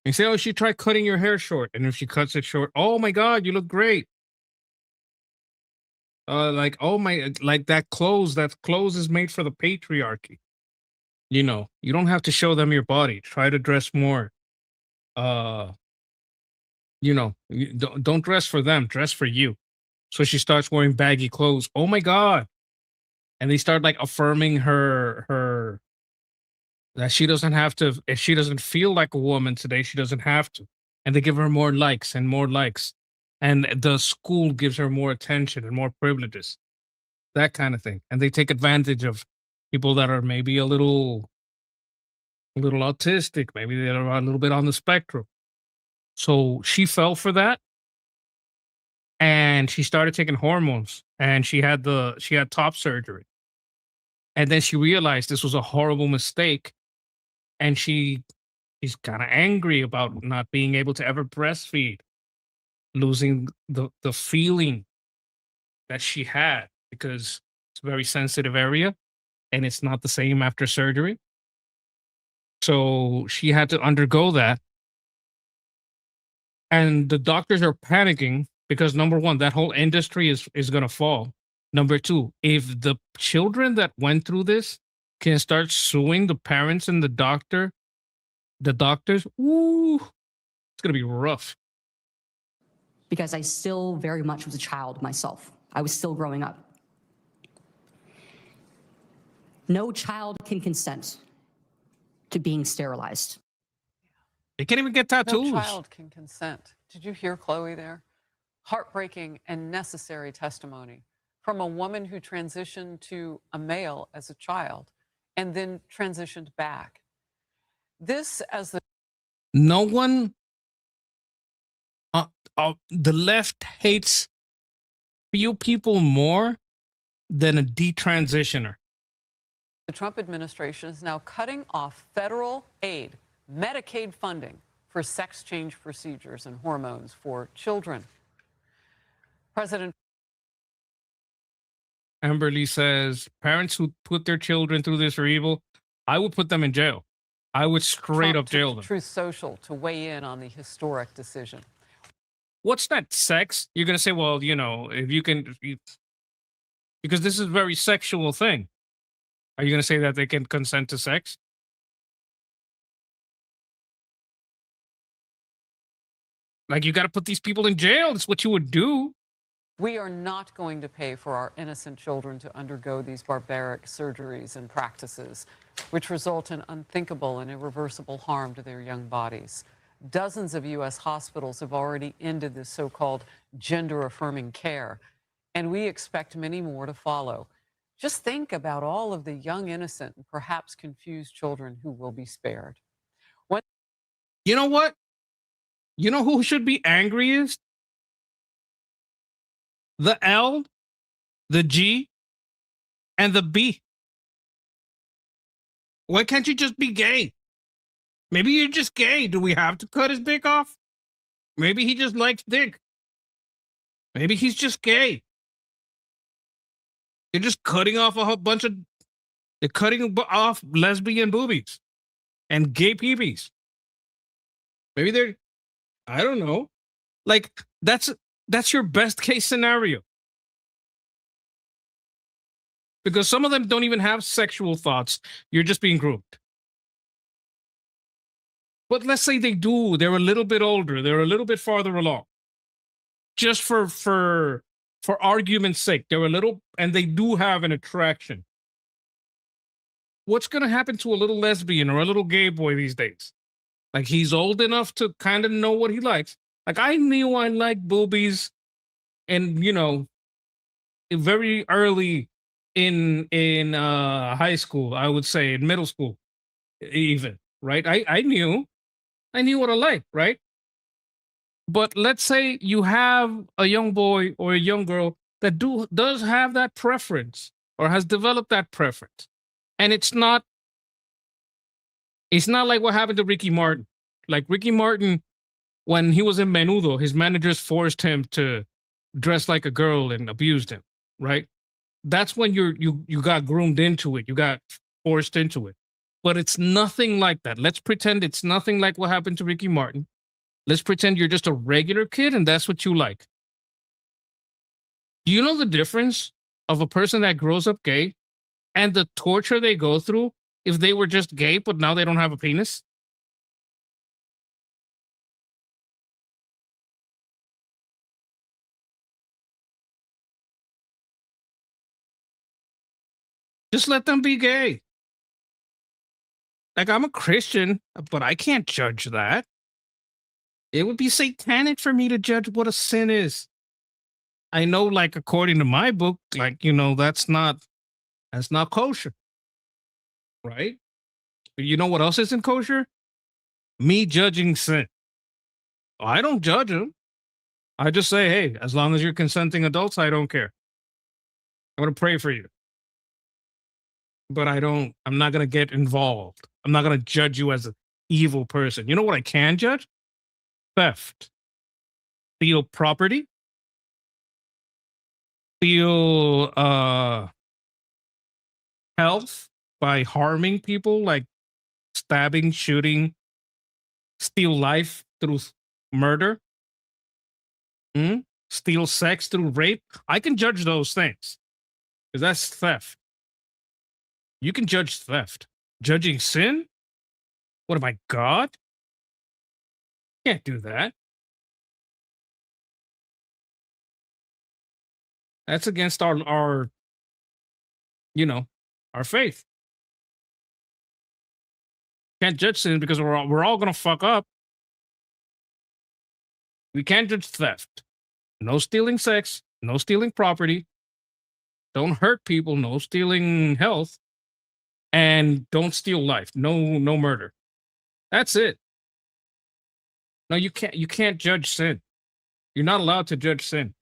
They say, oh, she tried cutting your hair short. And if she cuts it short, oh my God, you look great. Like that clothes is made for the patriarchy. You know, you don't have to show them your body. Try to dress more. You know, don't dress for them, dress for you. So she starts wearing baggy clothes. Oh my God. And they start like affirming her that she doesn't have to, if she doesn't feel like a woman today, she doesn't have to. And they give her more likes and more likes. And the school gives her more attention and more privileges. That kind of thing. And they take advantage of people that are maybe a little autistic, maybe they're a little bit on the spectrum. So she fell for that. And she started taking hormones, and she had top surgery. And then she realized this was a horrible mistake. And she's kind of angry about not being able to ever breastfeed, losing the feeling that she had, because it's a very sensitive area and it's not the same after surgery. So she had to undergo that. And the doctors are panicking because, number one, that whole industry is going to fall. Number two, if the children that went through this can start suing the parents and the doctors, ooh, it's going to be rough. Because I still very much was a child myself. I was still growing up. No child can consent to being sterilized. They can't even get tattoos. No child can consent. Did you hear Chloe there? Heartbreaking and necessary testimony from a woman who transitioned to a male as a child and then transitioned back. This as the... No one, the left hates few people more than a detransitioner. The Trump administration is now cutting off federal aid, Medicaid funding for sex change procedures and hormones for children. President Amberly says, parents who put their children through this are evil. I would put them in jail. I would straight up jail them. Truth Social to weigh in on the historic decision. What's that, sex? You're going to say, well, you know, if you can, because this is a very sexual thing. Are you going to say that they can consent to sex? Like, you got to put these people in jail. That's what you would do. We are not going to pay for our innocent children to undergo these barbaric surgeries and practices, which result in unthinkable and irreversible harm to their young bodies. Dozens of U.S. hospitals have already ended this so-called gender-affirming care, and we expect many more to follow. Just think about all of the young, innocent, and perhaps confused children who will be spared. You know what? You know who should be angriest? The L, the G, and the B. Why can't you just be gay? Maybe you're just gay. Do we have to cut his dick off? Maybe he just likes dick. Maybe he's just gay. They're just cutting off a whole bunch of. They're cutting off lesbian boobies and gay peepees. Maybe they're. I don't know. Like that's your best case scenario. Because some of them don't even have sexual thoughts. You're just being groomed. But let's say they do. They're a little bit older. They're a little bit farther along. Just for argument's sake, they're a little, and they do have an attraction. What's going to happen to a little lesbian or a little gay boy these days? Like, he's old enough to kind of know what he likes. Like, I knew I liked boobies, and very early in high school, I would say, in middle school, even, right? I knew what I liked, right? But let's say you have a young boy or a young girl that does have that preference or has developed that preference, and it's not like what happened to Ricky Martin. Like Ricky Martin, when he was in Menudo, his managers forced him to dress like a girl and abused him, right? That's when you got groomed into it. You got forced into it. But it's nothing like that. Let's pretend it's nothing like what happened to Ricky Martin. Let's pretend you're just a regular kid and that's what you like. Do you know the difference of a person that grows up gay and the torture they go through if they were just gay, but now they don't have a penis? Just let them be gay. Like, I'm a Christian, but I can't judge that. It would be satanic for me to judge what a sin is. I know, like, according to my book, like, that's not kosher. Right? But you know what else isn't kosher? Me judging sin. I don't judge them. I just say, hey, as long as you're consenting adults, I don't care. I'm going to pray for you. But I'm not going to get involved. I'm not going to judge you as an evil person. You know what I can judge? Theft. Steal property. Steal health by harming people, like stabbing, shooting. Steal life through murder. Steal sex through rape. I can judge those things because that's theft. You can judge theft. Judging sin? What am I, God? Can't do that. That's against our faith. Can't judge sin because we're all gonna fuck up. We can't judge theft. No stealing sex. No stealing property. Don't hurt people. No stealing health. And don't steal life. No murder. That's it. No, you can't judge sin. You're not allowed to judge sin.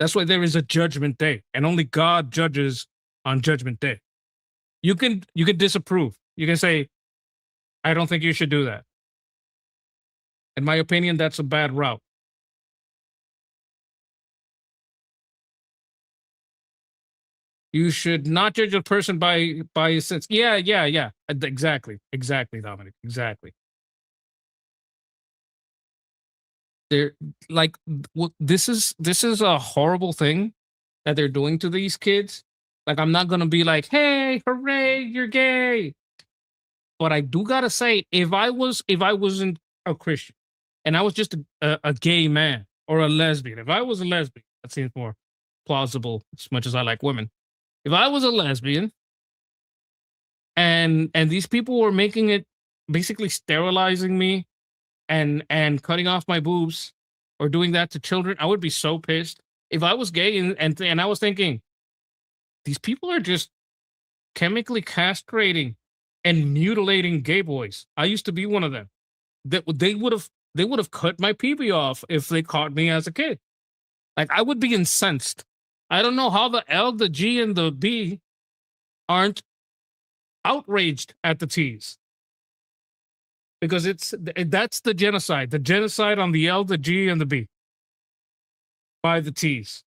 That's why there is a judgment day, and only God judges on judgment day. You can disapprove. You can say, I don't think you should do that. In my opinion, that's a bad route. You should not judge a person by his sins. Yeah. Exactly, Dominic. Exactly. They're like, this is a horrible thing that they're doing to these kids. Like, I'm not gonna be like, hey, hooray, you're gay. But I do gotta say, if I wasn't a Christian and I was just a gay man or a lesbian, if I was a lesbian, that seems more plausible as much as I like women. If I was a lesbian and these people were making it, basically sterilizing me and cutting off my boobs or doing that to children, I would be so pissed. If I was gay and I was thinking, these people are just chemically castrating and mutilating gay boys. I used to be one of them. They would have cut my pee-pee off if they caught me as a kid. Like, I would be incensed. I don't know how the L, the G, and the B aren't outraged at the T's. Because that's the genocide. The genocide on the L, the G, and the B. By the T's.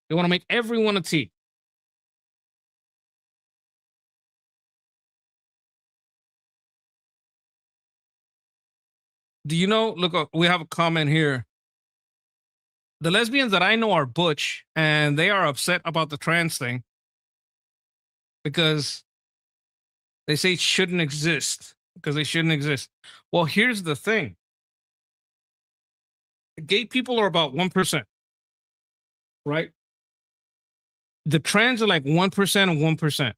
They want to make everyone a T. Do you know? Look, we have a comment here. The lesbians that I know are butch, and they are upset about the trans thing because they say it shouldn't exist. Because they shouldn't exist. Well, here's the thing. Gay people are about 1%, right? The trans are like 1% of 1%.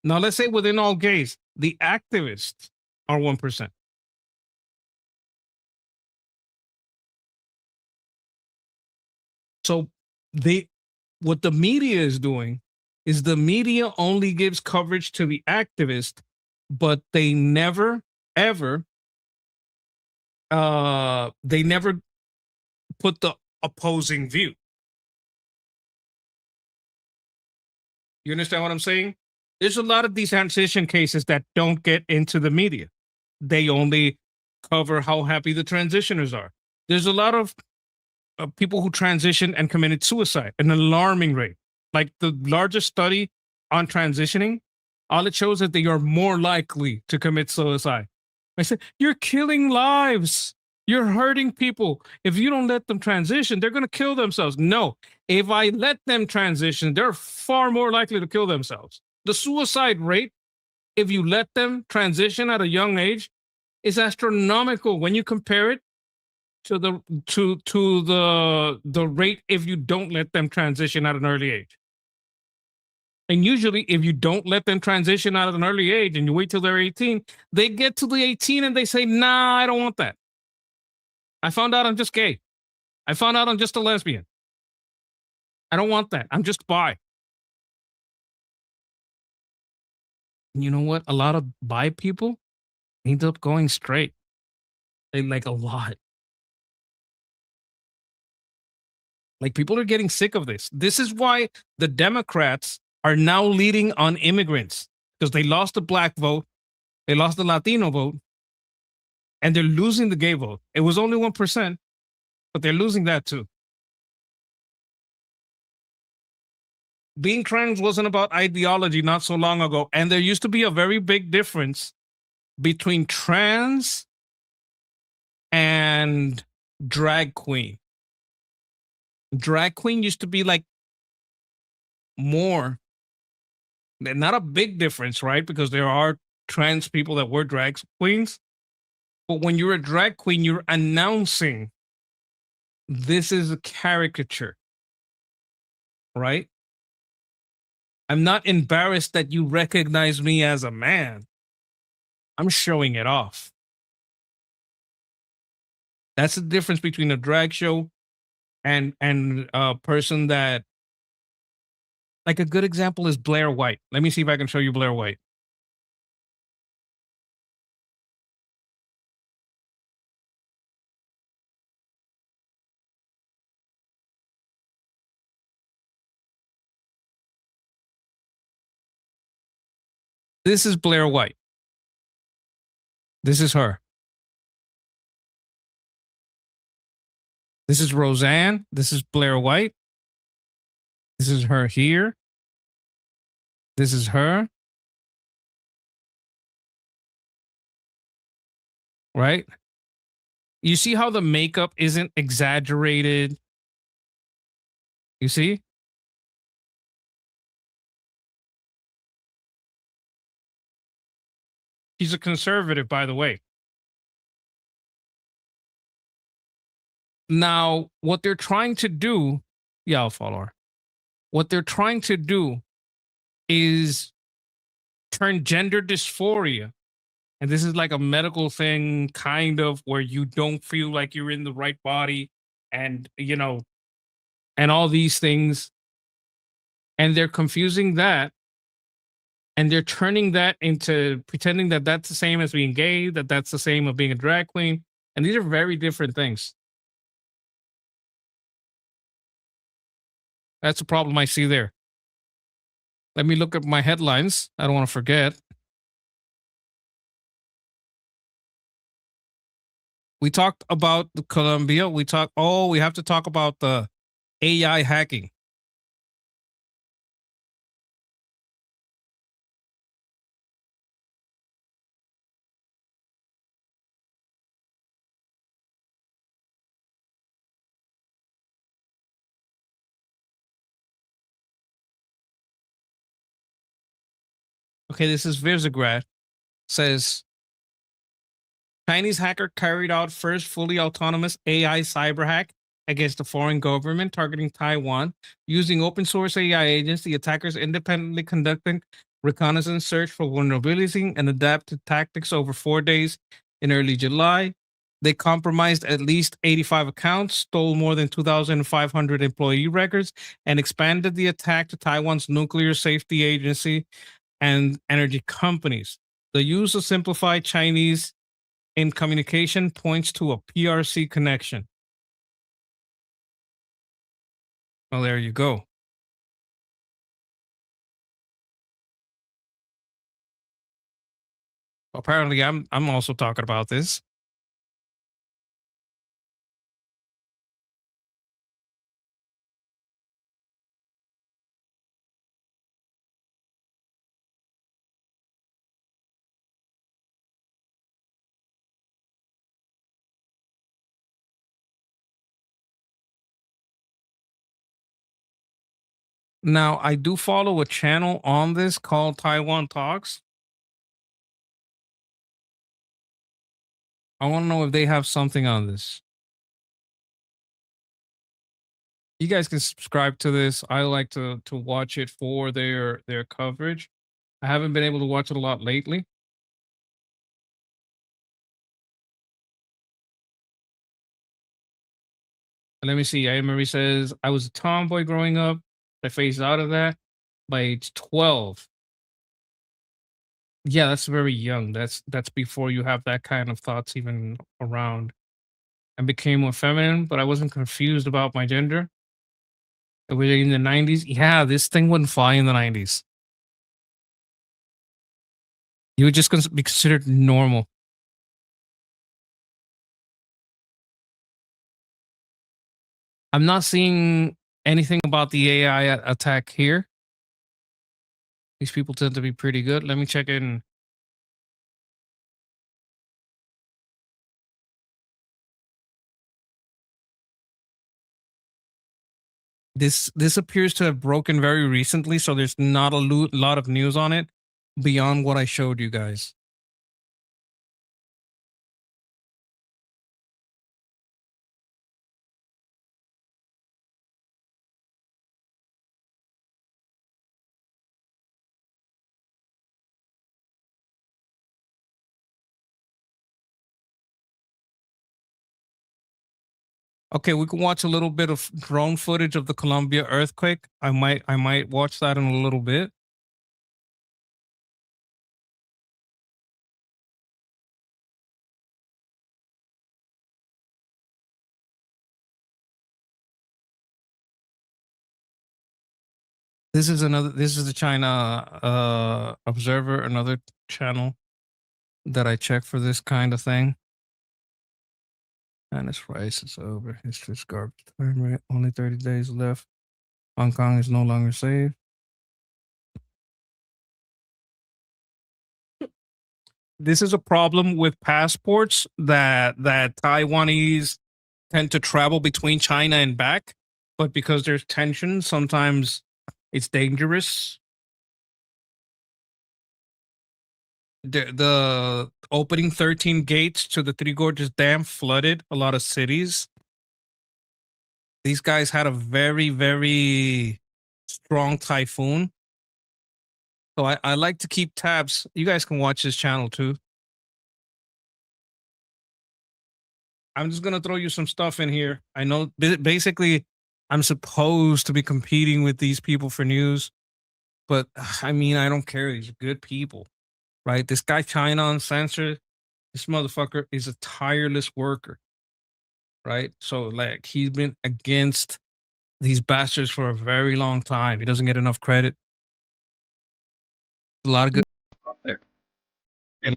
Now, let's say within all gays, the activists are 1%. So what the media is doing is the media only gives coverage to the activist, but they never, ever, they never put the opposing view. You understand what I'm saying? There's a lot of these transition cases that don't get into the media. They only cover how happy the transitioners are. There's a lot of people who transitioned and committed suicide, an alarming rate. Like the largest study on transitioning, all it shows is that they are more likely to commit suicide. I said, you're killing lives. You're hurting people. If you don't let them transition, they're going to kill themselves. No, if I let them transition, they're far more likely to kill themselves. The suicide rate, if you let them transition at a young age, is astronomical when you compare it to the rate if you don't let them transition at an early age. And usually if you don't let them transition at an early age and you wait till they're 18, they get to the 18 and they say, nah, I don't want that. I found out I'm just gay. I found out I'm just a lesbian. I don't want that. I'm just bi. You know what? A lot of bi people end up going straight. They like a lot. Like people are getting sick of this. This is why the Democrats are now leading on immigrants because they lost the black vote, they lost the Latino vote, and they're losing the gay vote. It was only 1%, but they're losing that too. Being trans wasn't about ideology not so long ago, and there used to be a very big difference between trans and drag queen. Drag queen used to be like more, not a big difference, right? Because there are trans people that were drag queens. But when you're a drag queen, you're announcing this is a caricature, right? I'm not embarrassed that you recognize me as a man. I'm showing it off. That's the difference between a drag show and a person that, like a good example is Blair White. Let me see if I can show you Blair White. This is Blair White. This is her. This is Roseanne. This is Blair White. This is her here. This is her. Right? You see how the makeup isn't exaggerated? You see? He's a conservative, by the way. Now, what they're trying to do, yeah, I'll follow her. What they're trying to do is turn gender dysphoria, and this is like a medical thing, kind of, where you don't feel like you're in the right body, and, you know, and all these things. And they're confusing that, and they're turning that into pretending that that's the same as being gay, that that's the same as being a drag queen. And these are very different things. That's a problem I see there. Let me look at my headlines. I don't want to forget. We talked about the Colombia. We have to talk about the AI hacking. Okay, this is Visegrad. Says Chinese hacker carried out first fully autonomous AI cyber hack against a foreign government targeting Taiwan. Using open source AI agents, the attackers independently conducting reconnaissance search for vulnerabilities and adapted tactics over 4 days in early July. They compromised at least 85 accounts, stole more than 2,500 employee records, and expanded the attack to Taiwan's nuclear safety agency and energy companies. The use of simplified Chinese in communication points to a PRC connection. Well, there you go. Apparently, I'm also talking about this. Now, I do follow a channel on this called Taiwan Talks. I want to know if they have something on this. You guys can subscribe to this. I like to watch it for their coverage. I haven't been able to watch it a lot lately. Let me see. Anne Marie says, I was a tomboy growing up. I phased out of that by age 12. Yeah, that's very young. That's before you have that kind of thoughts even around. I became more feminine, but I wasn't confused about my gender. It was in the 90s. Yeah, this thing wouldn't fly in the 90s. You would just be considered normal. I'm not seeing anything about the AI attack here. These people tend to be pretty good. Let me check in. This appears to have broken very recently, so there's not a lot of news on it beyond what I showed you guys. Okay, we can watch a little bit of drone footage of the Colombia earthquake. I might watch that in a little bit. This is the China Observer, another channel that I check for this kind of thing. And its rice is over. History's garbage. Only 30 days left. Hong Kong is no longer safe. This is a problem with passports that Taiwanese tend to travel between China and back, but because there's tension, sometimes it's dangerous. The opening 13 gates to the Three Gorges Dam flooded a lot of cities. These guys had a very, very strong typhoon. So I like to keep tabs. You guys can watch this channel too. I'm just going to throw you some stuff in here. I know basically I'm supposed to be competing with these people for news, but I mean, I don't care. These are good people, right? This guy, China Uncensored, this motherfucker is a tireless worker, right? So like he's been against these bastards for a very long time. He doesn't get enough credit. A lot of good there. And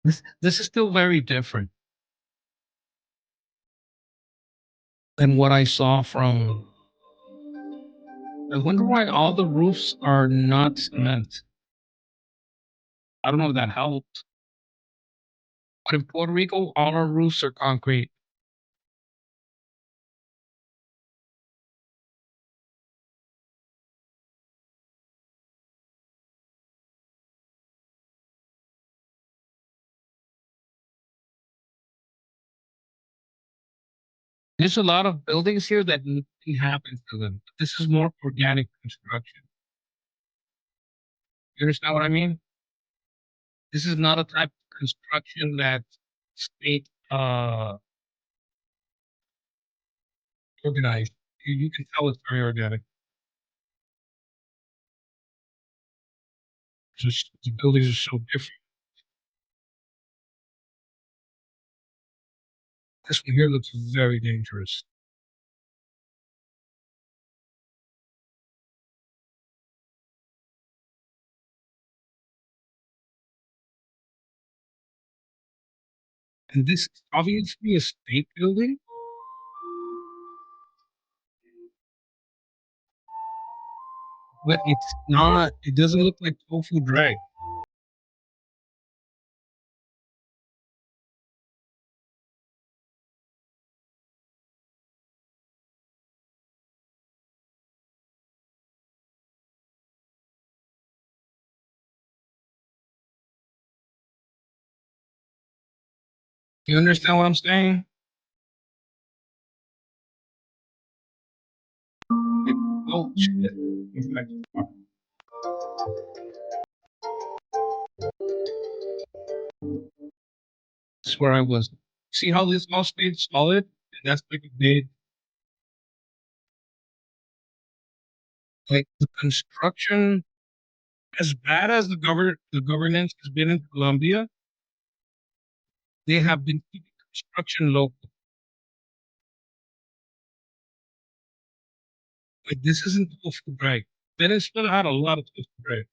This is still very different than what I saw from. I wonder why all the roofs are not cement. I don't know if that helped. But in Puerto Rico, all our roofs are concrete. There's a lot of buildings here that nothing happens to them. This is more organic construction. You understand what I mean? This is not a type of construction that state organized. You can tell it's very organic. Just the buildings are so different. This one here looks very dangerous. And this is obviously a state building. But it's not, it doesn't look like tofu drag. You understand what I'm saying? Oh shit. That's where I was. See how this all stayed solid? And that's like a big, like the construction, as bad as the governance has been in Colombia, they have been keeping construction local. Like this isn't tofu drag. Venezuela had a lot of tofu drag.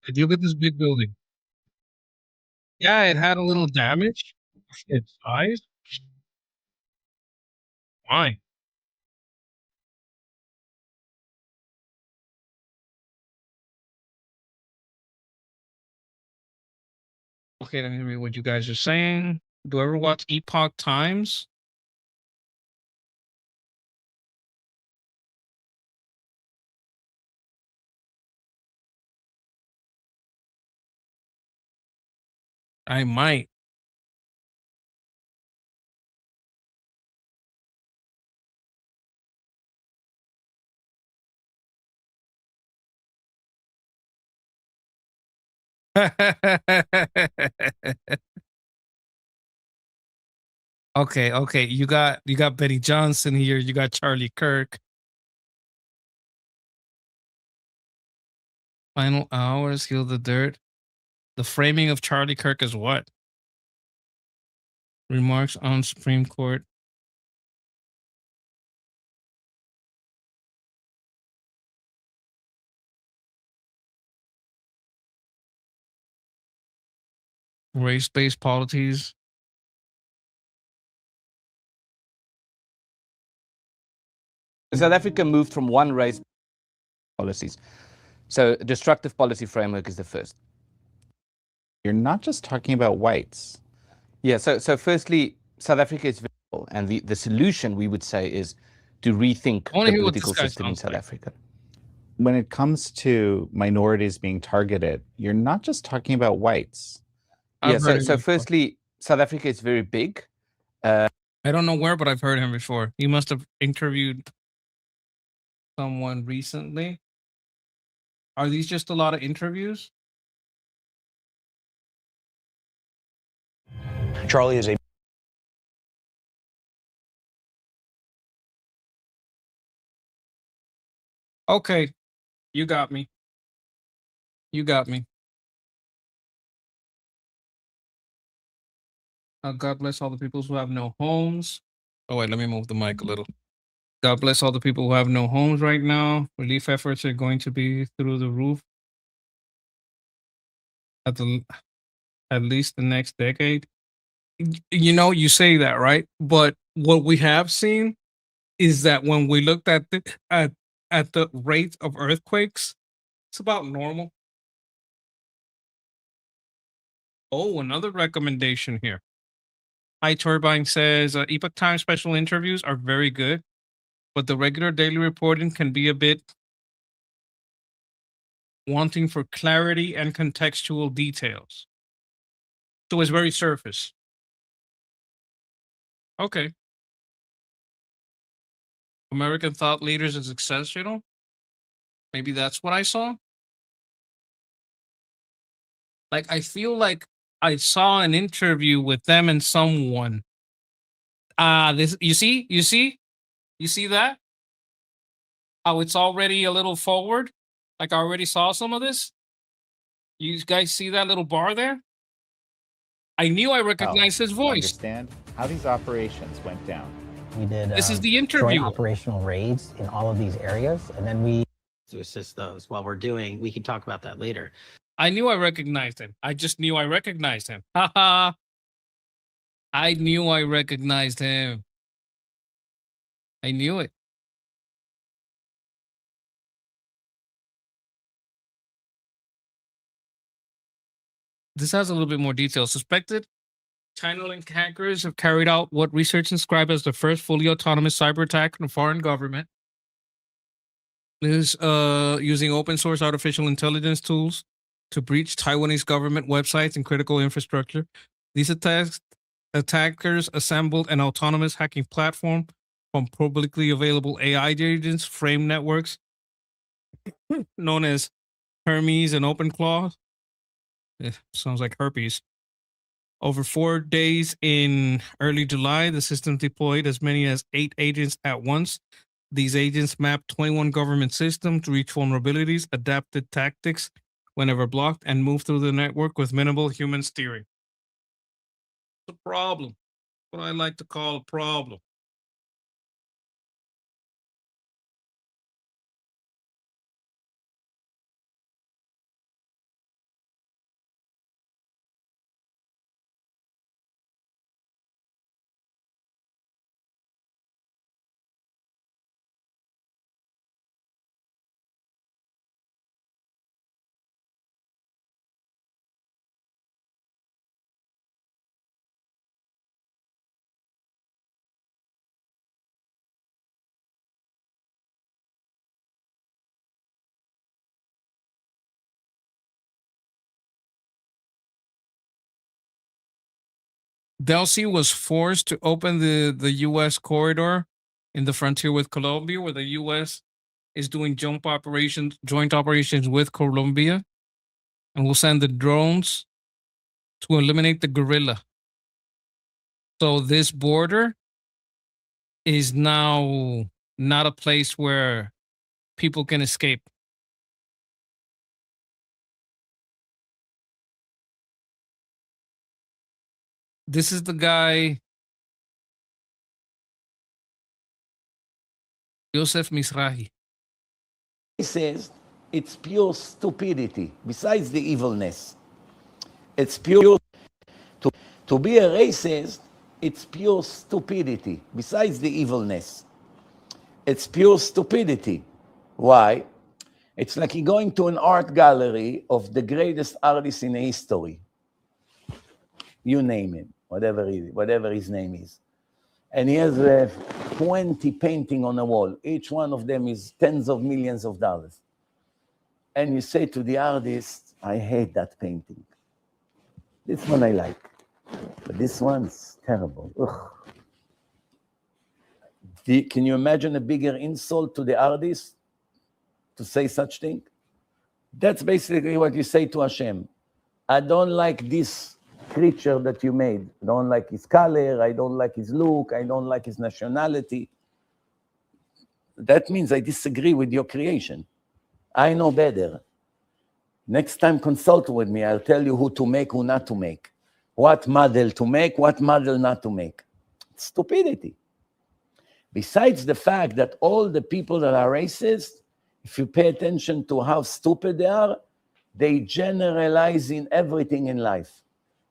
If you look at this big building, yeah, it had a little damage. Its size, fine. Okay, let me read what you guys are saying. Do you ever watch Epoch Times? I might. Okay, okay. You got Betty Johnson here. You got Charlie Kirk. Final hours, heal the dirt. The framing of Charlie Kirk is what? Remarks on Supreme Court. Race-based policies. South Africa moved from one race policies. So destructive policy framework is the first. You're not just talking about whites. Yeah, so firstly, South Africa is visible, and the solution, we would say, is to rethink the political system in South Africa. When it comes to minorities being targeted, you're not just talking about whites. Yeah, so firstly, South Africa is very big. I don't know where, but I've heard him before. He must have interviewed someone recently. Are these just a lot of interviews? Charlie is a Okay, you got me. You got me. God bless all the people who have no homes. Oh, wait, let me move the mic a little. God bless all the people who have no homes right now. Relief efforts are going to be through the roof. at least the next decade. You know, you say that, right? But what we have seen is that when we looked at the rate of earthquakes, it's about normal. Oh, another recommendation here. High Turbine says Epoch Times special interviews are very good, but the regular daily reporting can be a bit wanting for clarity and contextual details. So it's very surface. Okay. American thought leaders is exceptional. Maybe that's what I saw. Like, I feel like I saw an interview with them and someone. This you see that? How it's already a little forward? Like I already saw some of this. You guys see that little bar there? I knew I recognized his voice. Understand how these operations went down. We did This is the joint interview. operational raids in all of these areas, and then we to assist those while we're doing. We can talk about that later. I knew I recognized him. I just knew I recognized him. Haha. I knew I recognized him. I knew it. This has a little bit more detail. Suspected China-linked hackers have carried out what research described as the first fully autonomous cyber attack on a foreign government. This is using open source artificial intelligence tools to breach Taiwanese government websites and critical infrastructure. These attackers assembled an autonomous hacking platform from publicly available AI agents, frame networks known as Hermes and OpenClaw. Sounds like herpes. Over 4 days in early July, the system deployed as many as 8 agents at once. These agents mapped 21 government systems to reach vulnerabilities, adapted tactics whenever blocked, and moved through the network with minimal human steering. It's a problem. What I like to call a problem. Delcy was forced to open the U.S. corridor in the frontier with Colombia, where the U.S. is doing joint operations with Colombia, and will send the drones to eliminate the guerrilla. So this border is now not a place where people can escape. This is the guy, Joseph Mizrahi. He says it's pure stupidity, besides the evilness. It's pure, to be a racist, it's pure stupidity, besides the evilness. It's pure stupidity. Why? It's like you're going to an art gallery of the greatest artist in history. You name him, whatever his name is. And he has 20 paintings on the wall. Each one of them is tens of millions of dollars. And you say to the artist, I hate that painting. This one I like, but this one's terrible. Ugh. Can you imagine a bigger insult to the artist to say such thing? That's basically what you say to Hashem. I don't like this creature that you made. I don't like his color, I don't like his look, I don't like his nationality. That means I disagree with your creation. I know better. Next time consult with me, I'll tell you who to make, who not to make. What model to make, what model not to make. It's stupidity. Besides the fact that all the people that are racist, if you pay attention to how stupid they are, they generalize in everything in life.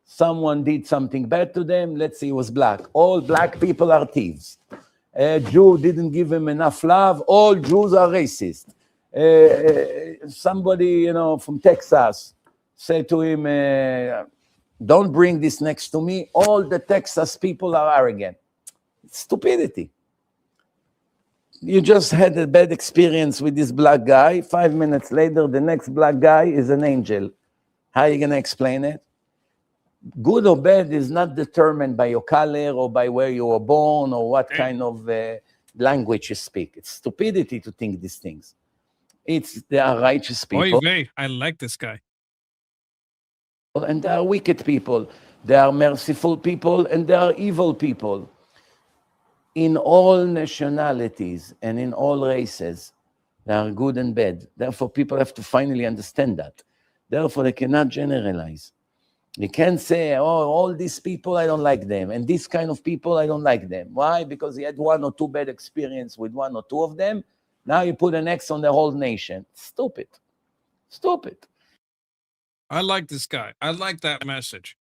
Someone did something bad to them. Let's say he was black. All black people are thieves. A Jew didn't give him enough love. All Jews are racist. Somebody, from Texas said to him, don't bring this next to me. All the Texas people are arrogant. It's stupidity. You just had a bad experience with this black guy. 5 minutes later, the next black guy is an angel. How are you going to explain it? Good or bad is not determined by your color or by where you were born or what kind of language you speak. It's stupidity to think these things. There are righteous people. Oy vey, I like this guy. And there are wicked people. There are merciful people and there are evil people. In all nationalities and in all races, there are good and bad. Therefore, people have to finally understand that. Therefore, they cannot generalize. You can't say, oh, all these people, I don't like them. And this kind of people, I don't like them. Why? Because he had 1 or 2 bad experience with 1 or 2 of them. Now you put an X on the whole nation. Stupid. Stupid. I like this guy. I like that message.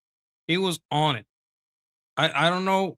He was on it. I don't know.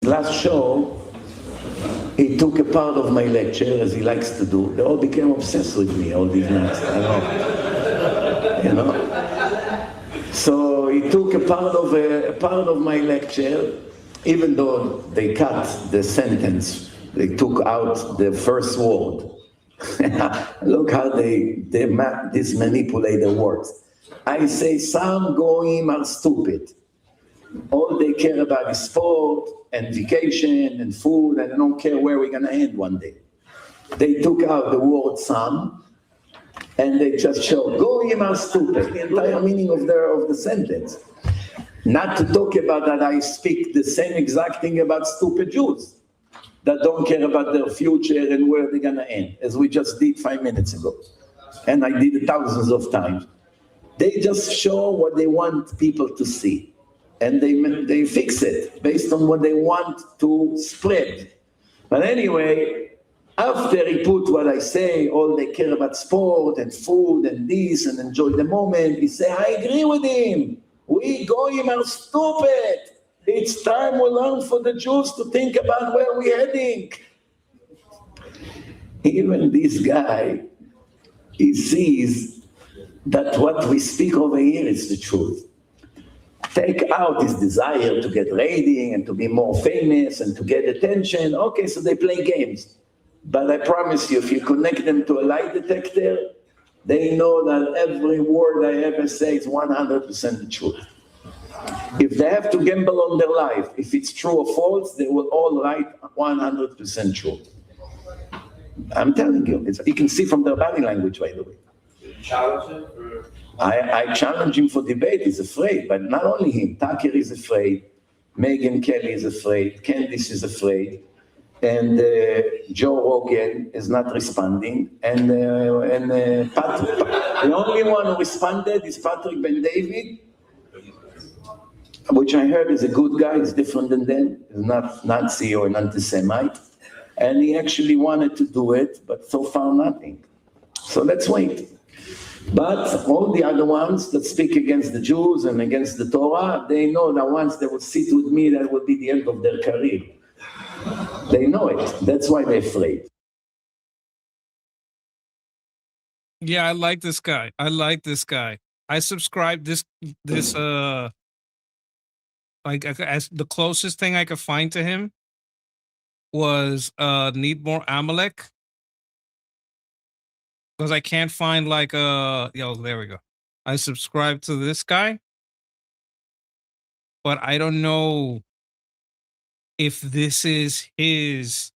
Last show, he took a part of my lecture, as he likes to do. They all became obsessed with me, all these nights. So he took a part of my lecture, even though they cut the sentence. They took out the first word. Look how they manipulate the words. I say some goyim are stupid. All they care about is sport and vacation and food, and they don't care where we're going to end one day. They took out the word some, and they just showed, goyim are stupid, the entire meaning of the sentence. Not to talk about that I speak the same exact thing about stupid Jews that don't care about their future and where they're going to end, as we just did 5 minutes ago. And I did it thousands of times. They just show what they want people to see. And they fix it based on what they want to spread. But anyway, after he put what I say, all they care about sport and food and this and enjoy the moment, he said, I agree with him. We goyim are stupid. It's time we learn for the Jews to think about where we're heading. Even this guy, he sees that what we speak over here is the truth. Take out his desire to get rating and to be more famous and to get attention. Okay, so they play games. But I promise you, if you connect them to a lie detector, they know that every word I ever say is 100% the truth. If they have to gamble on their life, if it's true or false, they will all write 100% true. I'm telling you, you can see from their body language, by the way. I challenge him for debate. He's afraid, but not only him. Tucker is afraid. Megyn Kelly is afraid. Candice is afraid. And Joe Rogan is not responding. And Patrick, the only one who responded is Patrick Ben David, which I heard is a good guy. He's different than them. He's not Nazi or an anti-Semite. And he actually wanted to do it, but so far nothing. So let's wait. But all the other ones that speak against the Jews and against the Torah, they know that once they will sit with me, that will be the end of their career. They know it. That's why they're afraid. Yeah, I like this guy. I subscribe this like as the closest thing I could find to him was Need More Amalek. Because I can't find like there we go. I subscribe to this guy, but I don't know if this is his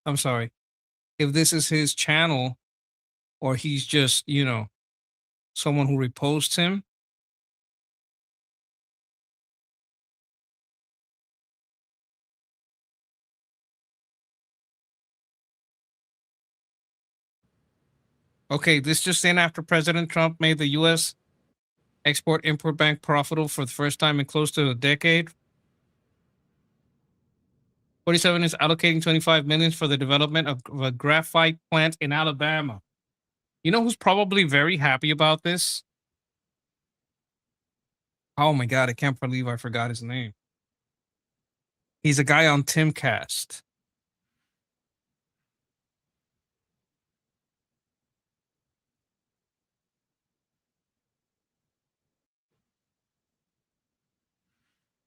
I'm sorry, if this is his channel or he's just, you know, someone who reposts him. Okay, this just in after President Trump made the U.S. Export-Import Bank profitable for the first time in close to a decade. 47 is allocating $25 million for the development of a graphite plant in Alabama. You know who's probably very happy about this? Oh my God, I can't believe I forgot his name. He's a guy on Timcast.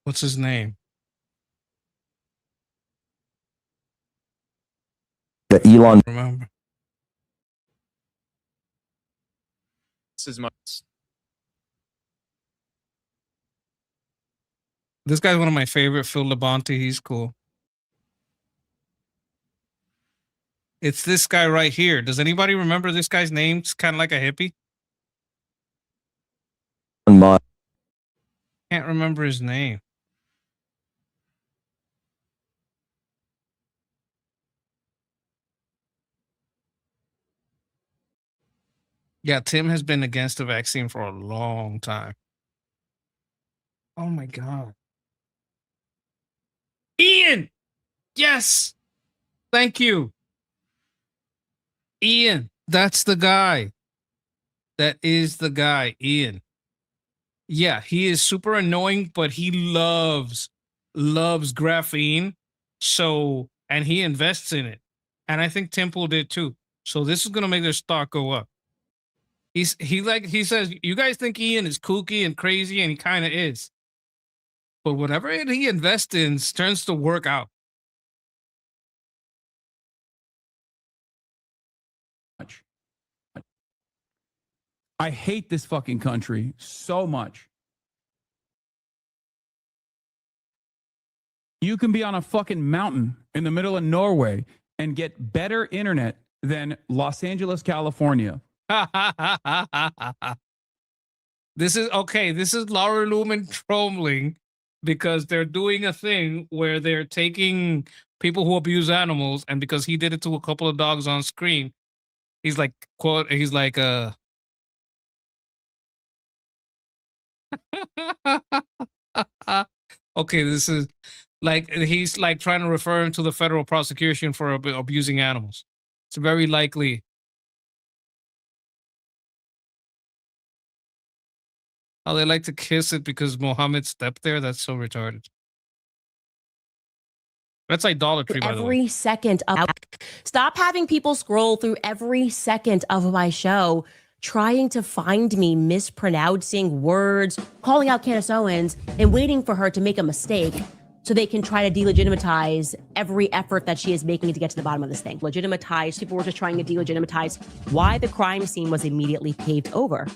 What's his name? The Elon. Remember. This is my. This guy's one of my favorite, Phil Labonte. He's cool. It's this guy right here. Does anybody remember this guy's name? It's kind of like a hippie. Can't remember his name. Yeah, Tim has been against the vaccine for a long time. Oh my God. Ian! Yes! Thank you. Ian, that's the guy. That is the guy, Ian. Yeah, he is super annoying, but he loves graphene. So, and he invests in it. And I think Temple did too. So this is going to make their stock go up. He says, you guys think Ian is kooky and crazy, and he kind of is. But whatever he invests in turns to work out. I hate this fucking country so much. You can be on a fucking mountain in the middle of Norway and get better internet than Los Angeles, California. This is okay. This is Laura Lumen trolling because they're doing a thing where they're taking people who abuse animals, and because he did it to a couple of dogs on screen, he's like, quote, he's like, okay, this is like, he's like trying to refer him to the federal prosecution for abusing animals. It's very likely. Oh, they like to kiss it because Mohammed stepped there? That's so retarded. That's idolatry, by the way. Every second of stop having people scroll through every second of my show trying to find me mispronouncing words, calling out Candace Owens, and waiting for her to make a mistake so they can try to delegitimize every effort that she is making to get to the bottom of this thing. Legitimatize, people were just trying to delegitimize why the crime scene was immediately paved over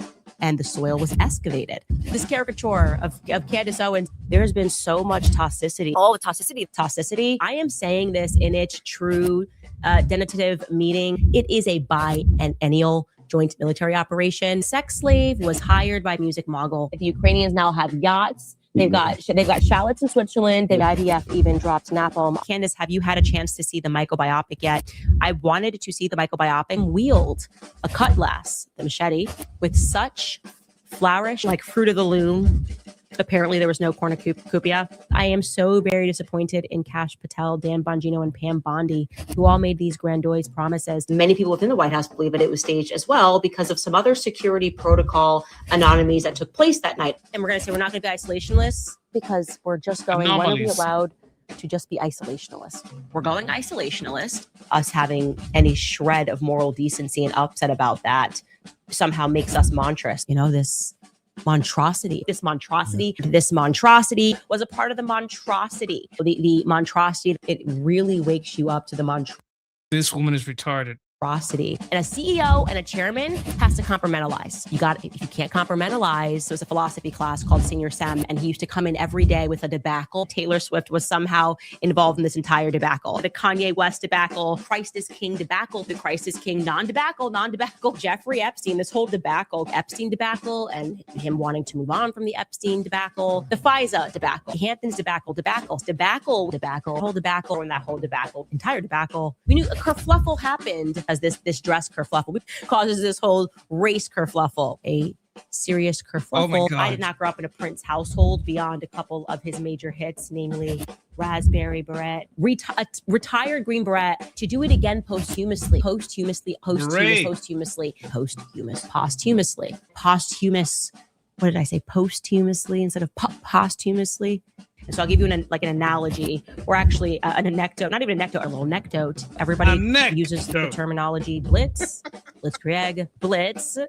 and the soil was excavated. This caricature of Candace Owens, there has been so much toxicity. All the toxicity. I am saying this in its true denotative meaning. It is a biennial joint military operation. Sex slave was hired by music mogul. The Ukrainians now have yachts. They've got shallots in Switzerland. The IDF even dropped napalm. Candace, have you had a chance to see the Michael biopic yet? I wanted to see the Michael biopic. Wield a cutlass, the machete, with such flourish, like fruit of the loom. Apparently, there was no cornucopia. I am so very disappointed in Kash Patel, Dan Bongino, and Pam Bondi, who all made these grandiose promises. Many people within the White House believe that it was staged as well because of some other security protocol anomalies that took place that night. And we're going to say we're not going to be isolationists because we're just going, when are we allowed to just be isolationist? We're going isolationist. Us having any shred of moral decency and upset about that somehow makes us monstrous. You know, this monstrosity was a part of the monstrosity. The monstrosity, it really wakes you up to the monstrosity. This woman is retarded. And a CEO and a chairman has to compartmentalize. If you can't compartmentalize, there's a philosophy class called Senior Sem, and he used to come in every day with a debacle. Taylor Swift was somehow involved in this entire debacle. The Kanye West debacle, Christ is King debacle, the Christ is King non-debacle, Jeffrey Epstein, this whole debacle, Epstein debacle, and him wanting to move on from the Epstein debacle, the FISA debacle, Hamptons debacle, whole debacle, and that whole debacle, entire debacle. We knew a kerfluffle happened as this dress kerfluffle causes this whole race kerfluffle, a serious kerfluffle. Oh my God. I did not grow up in a Prince household beyond a couple of his major hits, namely Raspberry Beret, retired Green Beret, to do it again posthumously, posthumous, what did I say? Posthumously instead of posthumously. And so I'll give you an analogy, or actually an anecdote, not even an anecdote, a little anecdote. Everybody uses the terminology blitz, blitzkrieg. Blitz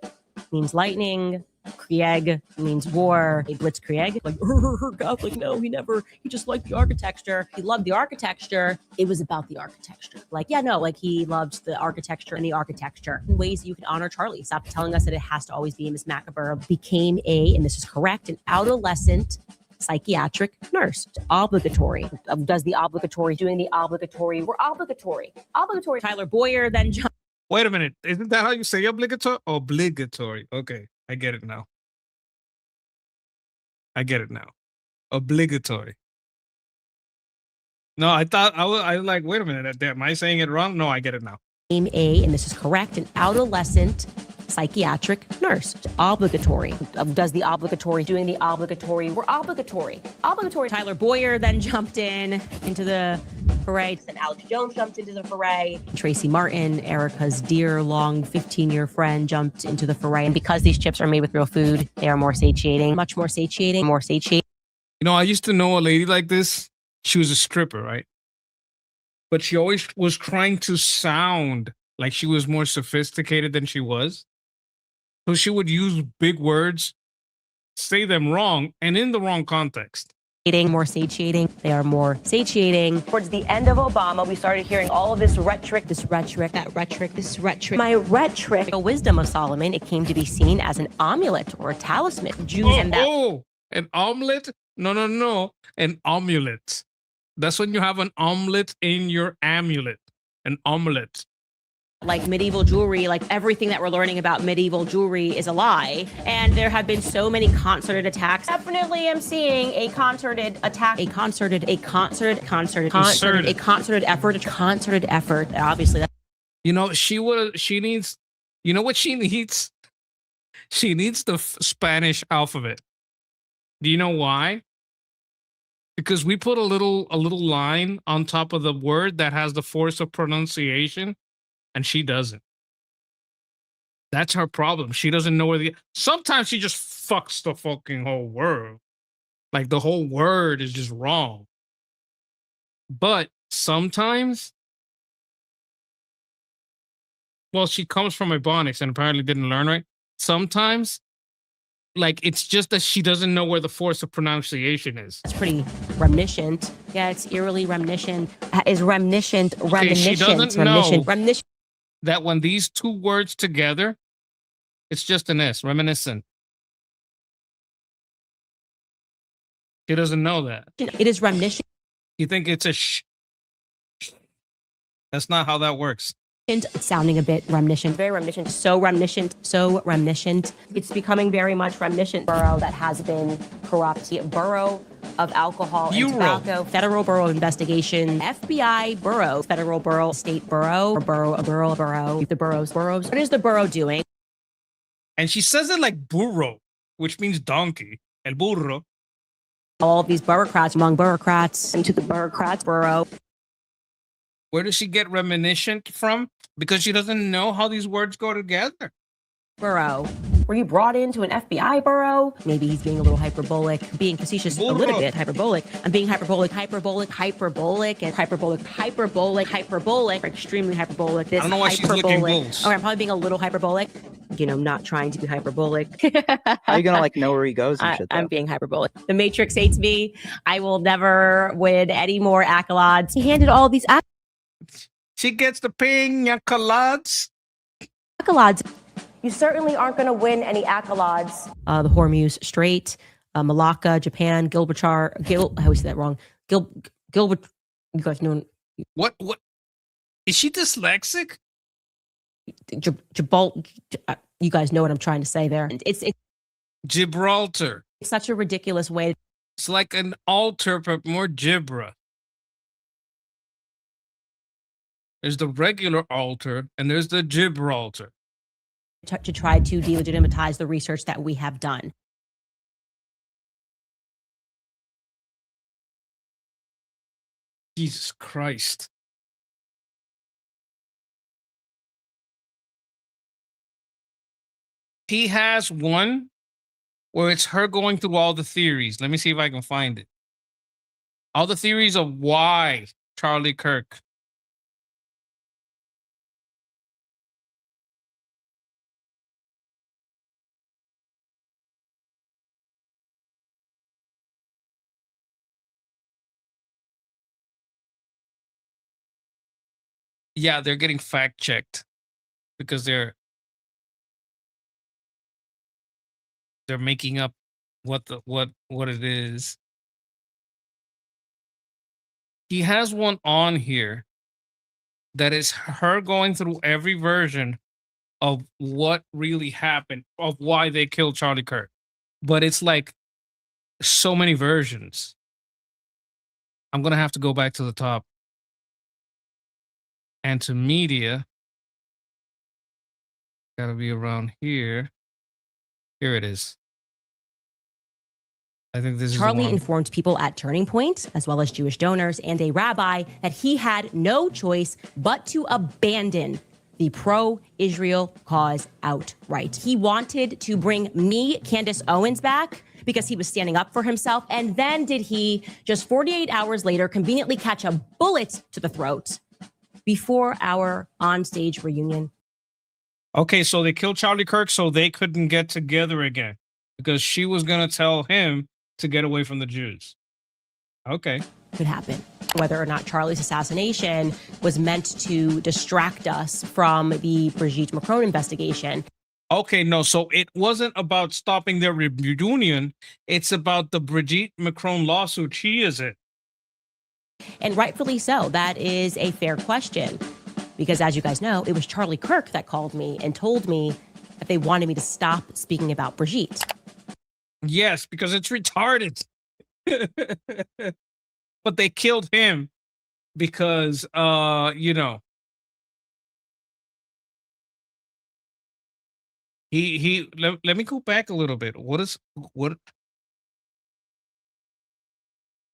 means lightning. Krieg means war. A blitzkrieg, like, no, he just liked the architecture. He loved the architecture. It was about the architecture. He loved the architecture and the architecture. In ways you can honor Charlie. Stop telling us that it has to always be Miss Macabre. Became and this is correct, an adolescent psychiatric nurse. Obligatory. Does the obligatory, doing the obligatory. We're obligatory. Tyler Boyer then jumped. Wait a minute. Isn't that how you say obligatory? Obligatory. Okay. I get it now. Obligatory. No, I thought I was like, wait a minute. Am I saying it wrong? No, I get it now. And this is correct, an adolescent psychiatric nurse. Obligatory. Does the obligatory, doing the obligatory. We're obligatory. Tyler Boyer then jumped into the foray. And Alex Jones jumped into the foray. Tracy Martin, Erica's dear, long 15-year friend, jumped into the foray. And because these chips are made with real food, they are more satiating. Much more satiating. You know, I used to know a lady like this. She was a stripper, right? But she always was trying to sound like she was more sophisticated than she was. So she would use big words, say them wrong, and in the wrong context. More satiating. They are more satiating. Towards the end of Obama, we started hearing all of this rhetoric. My rhetoric. The wisdom of Solomon, it came to be seen as an amulet or a talisman. Jews and that. An omelet? No. An amulet. That's when you have an omelet in your amulet. An omelet. Like medieval jewelry, like everything that we're learning about medieval jewelry is a lie. And there have been so many concerted attacks. Definitely am seeing a concerted attack, a concerted effort. Obviously. You know, she needs, you know what she needs? She needs the Spanish alphabet. Do you know why? Because we put a little line on top of the word that has the force of pronunciation. And she doesn't. That's her problem. She doesn't know where sometimes she just fucks the fucking whole word. Like the whole word is just wrong. But sometimes, well, she comes from Ebonics and apparently didn't learn right. Sometimes, like, it's just that she doesn't know where the force of pronunciation is. It's pretty reminiscent. Yeah, it's eerily reminiscent. Is reminiscent. She doesn't know that when these two words together, it's just an S, reminiscent. She doesn't know that. It is reminiscent. You think it's a sh? That's not how that works. It's sounding a bit reminiscent, very reminiscent, so reminiscent. It's becoming very much reminiscent. Borough that has been corrupt. The borough of alcohol and tobacco, federal bureau investigation, FBI bureau, federal bureau, state bureau, or borough, the boroughs. What is the borough doing? And she says it like burro, which means donkey. El burro. All these bureaucrats, into the bureaucrats borough. Where does she get reminiscent from? Because she doesn't know how these words go together. Borough. Were you brought into an FBI bureau? Maybe he's being a little hyperbolic, being facetious, a little bit hyperbolic. I'm being hyperbolic, and hyperbolic, extremely hyperbolic. This I don't know why she's licking bulls. Okay, I'm probably being a little hyperbolic. You know, not trying to be hyperbolic. How are you gonna like know where he goes and shit, though? I'm being hyperbolic. The Matrix hates me. I will never win any more accolades. He handed all these accolades. She gets the pina coladas. Accolades. You certainly aren't going to win any accolades. The Hormuz Strait, Malacca, Japan, Gibraltar, I always say that wrong. Gilbert, you guys know. What? Is she dyslexic? You guys know what I'm trying to say there. It's Gibraltar. It's such a ridiculous way. It's like an altar, but more Gibra. There's the regular altar, and there's the Gibraltar. To try to delegitimize the research that we have done. Jesus Christ. He has one where it's her going through all the theories. Let me see if I can find it. All the theories of why Charlie Kirk. Yeah, they're getting fact checked because they're making up what it is. He has one on here that is her going through every version of what really happened, of why they killed Charlie Kirk. But it's like so many versions. I'm going to have to go back to the top. And to media. Got to be around here. Here it is. I think this Charlie is informed people at Turning Point, as well as Jewish donors and a rabbi, that he had no choice but to abandon the pro-Israel cause outright. He wanted to bring me, Candace Owens, back because he was standing up for himself. And then did he, just 48 hours later, conveniently catch a bullet to the throat before our onstage reunion. Okay, so they killed Charlie Kirk so they couldn't get together again because she was going to tell him to get away from the Jews. Okay. Could happen. Whether or not Charlie's assassination was meant to distract us from the Brigitte Macron investigation. Okay, no, so it wasn't about stopping their reunion. It's about the Brigitte Macron lawsuit. She is it. And rightfully so. That is a fair question. Because as you guys know, it was Charlie Kirk that called me and told me that they wanted me to stop speaking about Brigitte. Yes, because it's retarded. But they killed him because, you know, let me go back a little bit. What?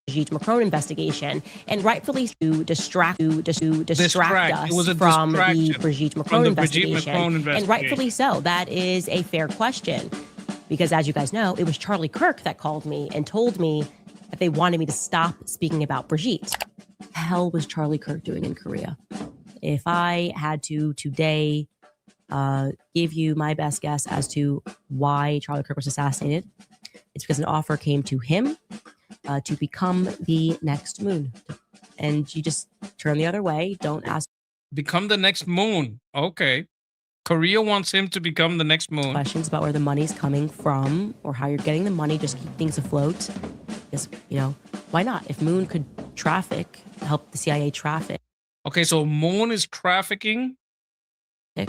Brigitte Macron investigation, and rightfully to distract us from the Brigitte Macron investigation. And rightfully so. That is a fair question. Because as you guys know, it was Charlie Kirk that called me and told me that they wanted me to stop speaking about Brigitte. What the hell was Charlie Kirk doing in Korea? If I had to today give you my best guess as to why Charlie Kirk was assassinated, it's because an offer came to him to become the next moon. And you just turn the other way. Don't ask. Become the next moon. Okay. Korea wants him to become the next moon. Questions about where the money's coming from or how you're getting the money. Just keep things afloat. Because, you know, why not? If Moon could help the CIA traffic. Okay, so Moon is trafficking? In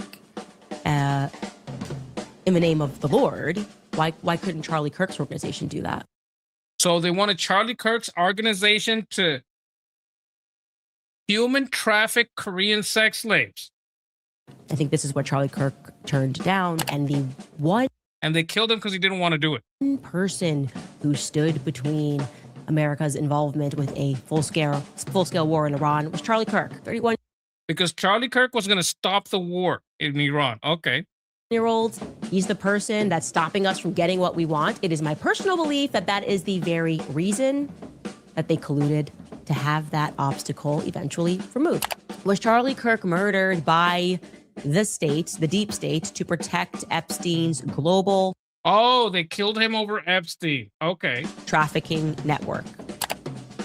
the name of the Lord. Why couldn't Charlie Kirk's organization do that? So they wanted Charlie Kirk's organization to human traffic Korean sex slaves. I think this is what Charlie Kirk turned down. And the one. And they killed him because he didn't want to do it. One person who stood between America's involvement with a full-scale war in Iran was Charlie Kirk. 31. Because Charlie Kirk was going to stop the war in Iran. Okay. Year-olds, he's the person that's stopping us from getting what we want. It is my personal belief that that is the very reason that they colluded to have that obstacle eventually removed. Was Charlie Kirk murdered by the state, the deep state, to protect Epstein's global... Oh, they killed him over Epstein. Okay. ...trafficking network?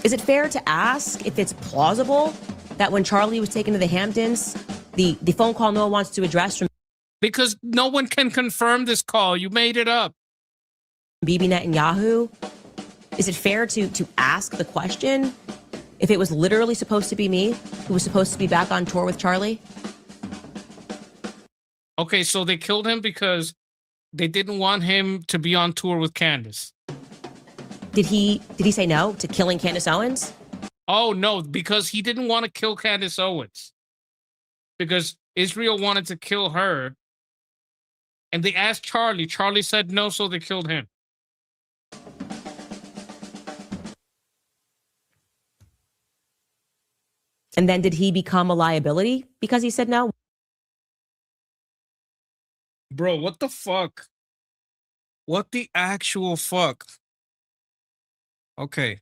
Is it fair to ask if it's plausible that when Charlie was taken to the Hamptons, the phone call no one wants to address from Because no one can confirm this call. You made it up. Bibi Netanyahu, is it fair to ask the question if it was literally supposed to be me who was supposed to be back on tour with Charlie? Okay, so they killed him because they didn't want him to be on tour with Candace. Did he say no to killing Candace Owens? Oh, no, because he didn't want to kill Candace Owens. Because Israel wanted to kill her. And they asked Charlie. Charlie said no, so they killed him. And then did he become a liability because he said no? Bro, what the fuck? What the actual fuck? Okay.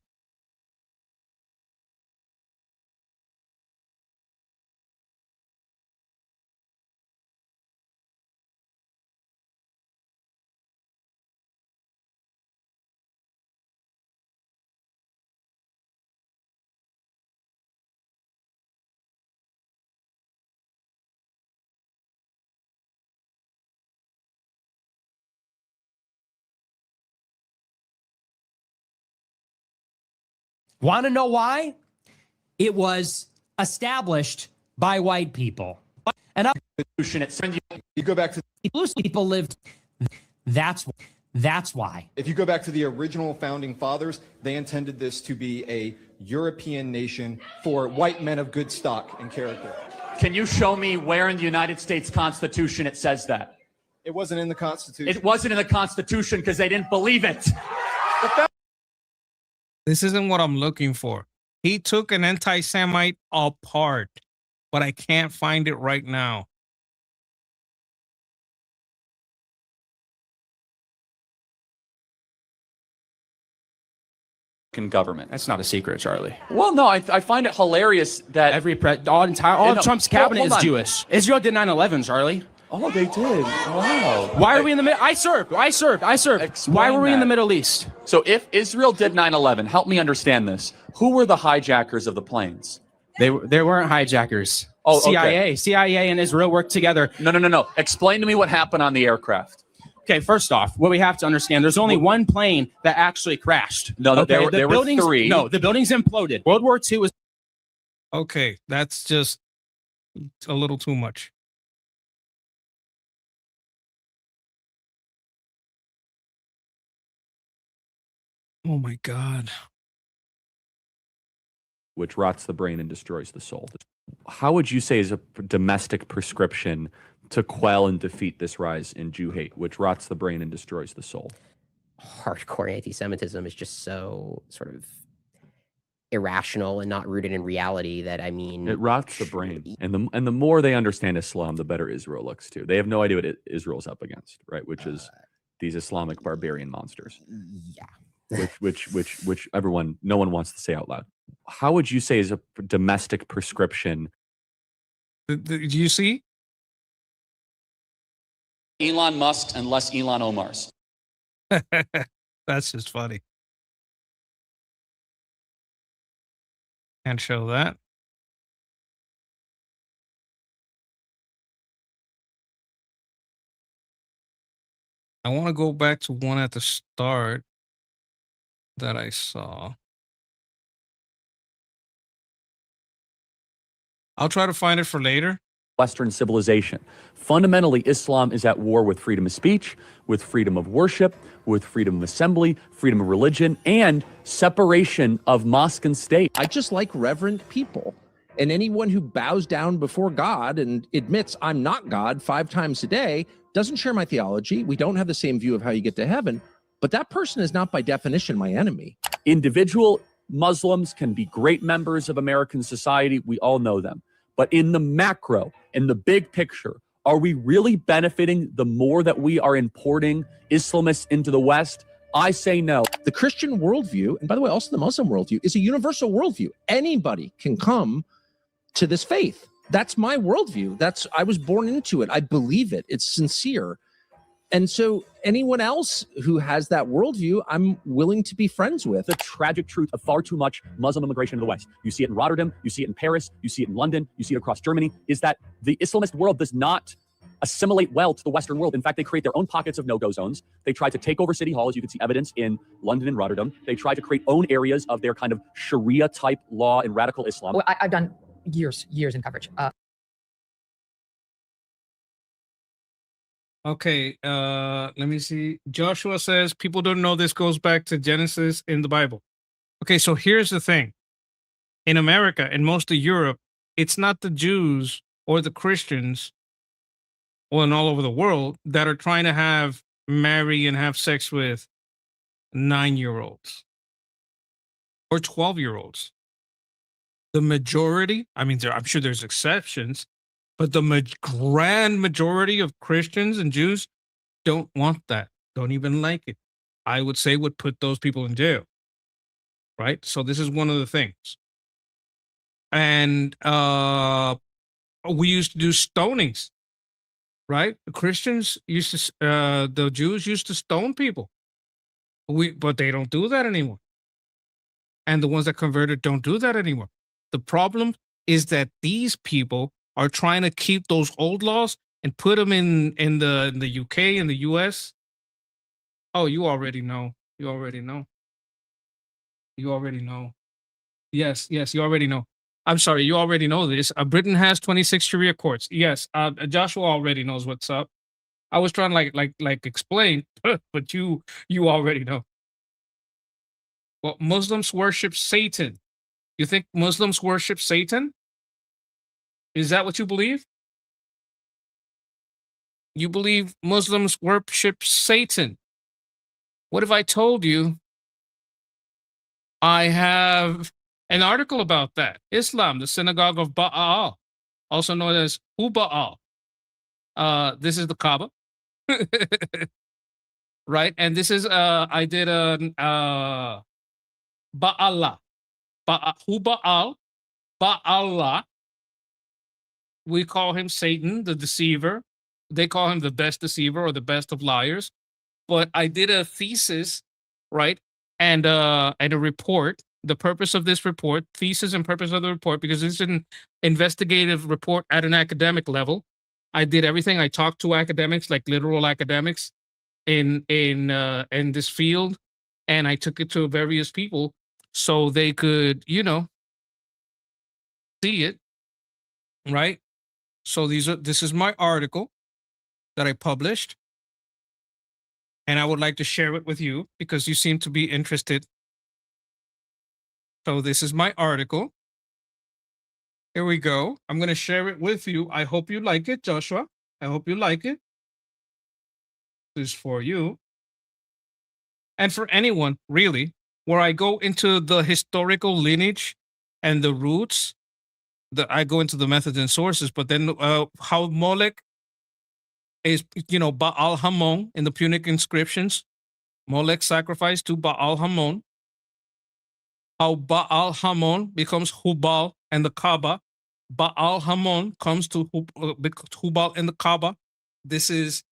Want to know why? It was established by white people. And you go back to blue people lived. That's why. If you go back to the original founding fathers, they intended this to be a European nation for white men of good stock and character. Can you show me where in the United States Constitution it says that? It wasn't in the Constitution. It wasn't in the Constitution because they didn't believe it. This isn't what I'm looking for. He took an anti-Semite apart, but I can't find it right now. Government. That's not a secret, Charlie. Well, no, I find it hilarious that all of Trump's cabinet is Jewish. Israel did 9/11, Charlie. Oh, they did. Wow. Why are we in the middle? I served. Why were we in the Middle East? So if Israel did 9/11, help me understand this. Who were the hijackers of the planes? They weren't hijackers. Oh, CIA and Israel worked together. No. Explain to me what happened on the aircraft. Okay, first off, what we have to understand, there's only one plane that actually crashed. No, okay, there were three. No, the buildings imploded. World War II was... Okay, that's just a little too much. Oh my God. Which rots the brain and destroys the soul. How would you say is a domestic prescription to quell and defeat this rise in Jew hate, which rots the brain and destroys the soul? Hardcore anti-Semitism is just so sort of irrational and not rooted in reality that, I mean, it rots the brain. And the more they understand Islam, the better Israel looks too. They have no idea what Israel's up against, right? Which is these Islamic barbarian monsters. Yeah. which everyone, no one wants to say out loud. How would you say is a domestic prescription? Do you see? Elon Musk and less Elon Omars. That's just funny. Can't show that. I want to go back to one at the start that I saw. I'll try to find it for later. Western civilization. Fundamentally, Islam is at war with freedom of speech, with freedom of worship, with freedom of assembly, freedom of religion, and separation of mosque and state. I just like reverent people. And anyone who bows down before God and admits I'm not God 5 times a day doesn't share my theology. We don't have the same view of how you get to heaven, but that person is not by definition my enemy. Individual Muslims can be great members of American society. We all know them. But in the macro, in the big picture, are we really benefiting the more that we are importing Islamists into the West? I say no. The Christian worldview, and by the way, also the Muslim worldview, is a universal worldview. Anybody can come to this faith. That's my worldview. I was born into it. I believe it. It's sincere. And so anyone else who has that worldview, I'm willing to be friends with. The tragic truth of far too much Muslim immigration to the West. You see it in Rotterdam, you see it in Paris, you see it in London, you see it across Germany, is that the Islamist world does not assimilate well to the Western world. In fact, they create their own pockets of no-go zones. They try to take over city halls. You can see evidence in London and Rotterdam. They try to create own areas of their kind of Sharia-type law and radical Islam. Well, I've done years in coverage. Okay, let me see. Joshua says people don't know this goes back to Genesis in the Bible. Okay, so here's the thing. In America and most of Europe, it's not the Jews or the Christians or in all over the world that are trying to marry and have sex with 9-year-olds or 12-year-olds. The majority, I mean, I'm sure there's exceptions, but the grand majority of Christians and Jews don't want that, don't even like it. I would say would put those people in jail, right? So this is one of the things. And we used to do stonings, right? The Christians used to, the Jews used to stone people. But they don't do that anymore. And the ones that converted don't do that anymore. The problem is that these people are trying to keep those old laws and put them in the UK and the US. Oh, you already know. You already know. You already know. Yes, you already know. I'm sorry, you already know this. Britain has 26 Sharia courts. Yes, Joshua already knows what's up. I was trying to like explain, but you already know. Well, Muslims worship Satan. You think Muslims worship Satan? Is that what you believe? You believe Muslims worship Satan. What if I told you I have an article about that? Islam, the synagogue of Baal, also known as Baal. This is the Kaaba. Right? And this is I did a Ba'allah. Baal, Ba'allah. We call him Satan, the deceiver. They call him the best deceiver or the best of liars. But I did a thesis, right? And a report. The purpose of this report, thesis and purpose of the report, because it's an investigative report at an academic level. I did everything. I talked to academics, like literal academics in this field, and I took it to various people so they could, see it, right? So this is my article that I published, and I would like to share it with you because you seem to be interested. So this is my article. Here we go. I'm going to share it with you. I hope you like it, Joshua. I hope you like it. This is for you. And for anyone, really, where I go into the historical lineage and the roots, I go into the methods and sources, but then how Molech is, Baal Hamon in the Punic inscriptions. Molech sacrificed to Baal Hamon. How Baal Hamon becomes Hubal and the Kaaba. Baal Hamon comes to Hubal and the Kaaba. This is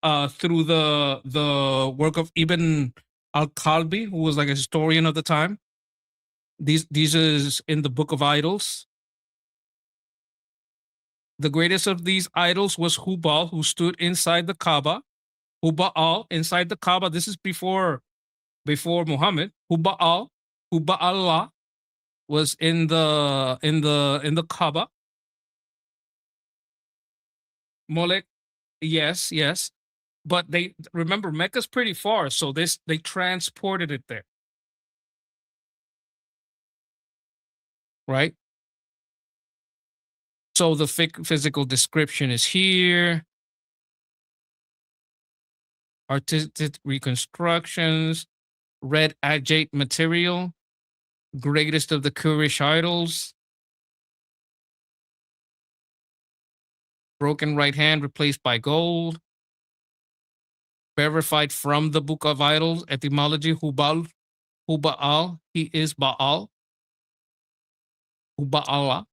through the work of Ibn al-Kalbi, who was like a historian of the time. These is in the Book of Idols. The greatest of these idols was Hubal, who stood inside the Kaaba. Hubal inside the Kaaba. This is before Muhammad. Huba'Allah was in the Kaaba. Molech, yes. But they remember Mecca's pretty far, so they transported it there. Right? So the physical description is here. Artistic reconstructions, red agate material, greatest of the Kurish idols, broken right hand replaced by gold, verified from the Book of Idols, etymology, Hubal, Huba'al, he is Baal, Huba'Allah.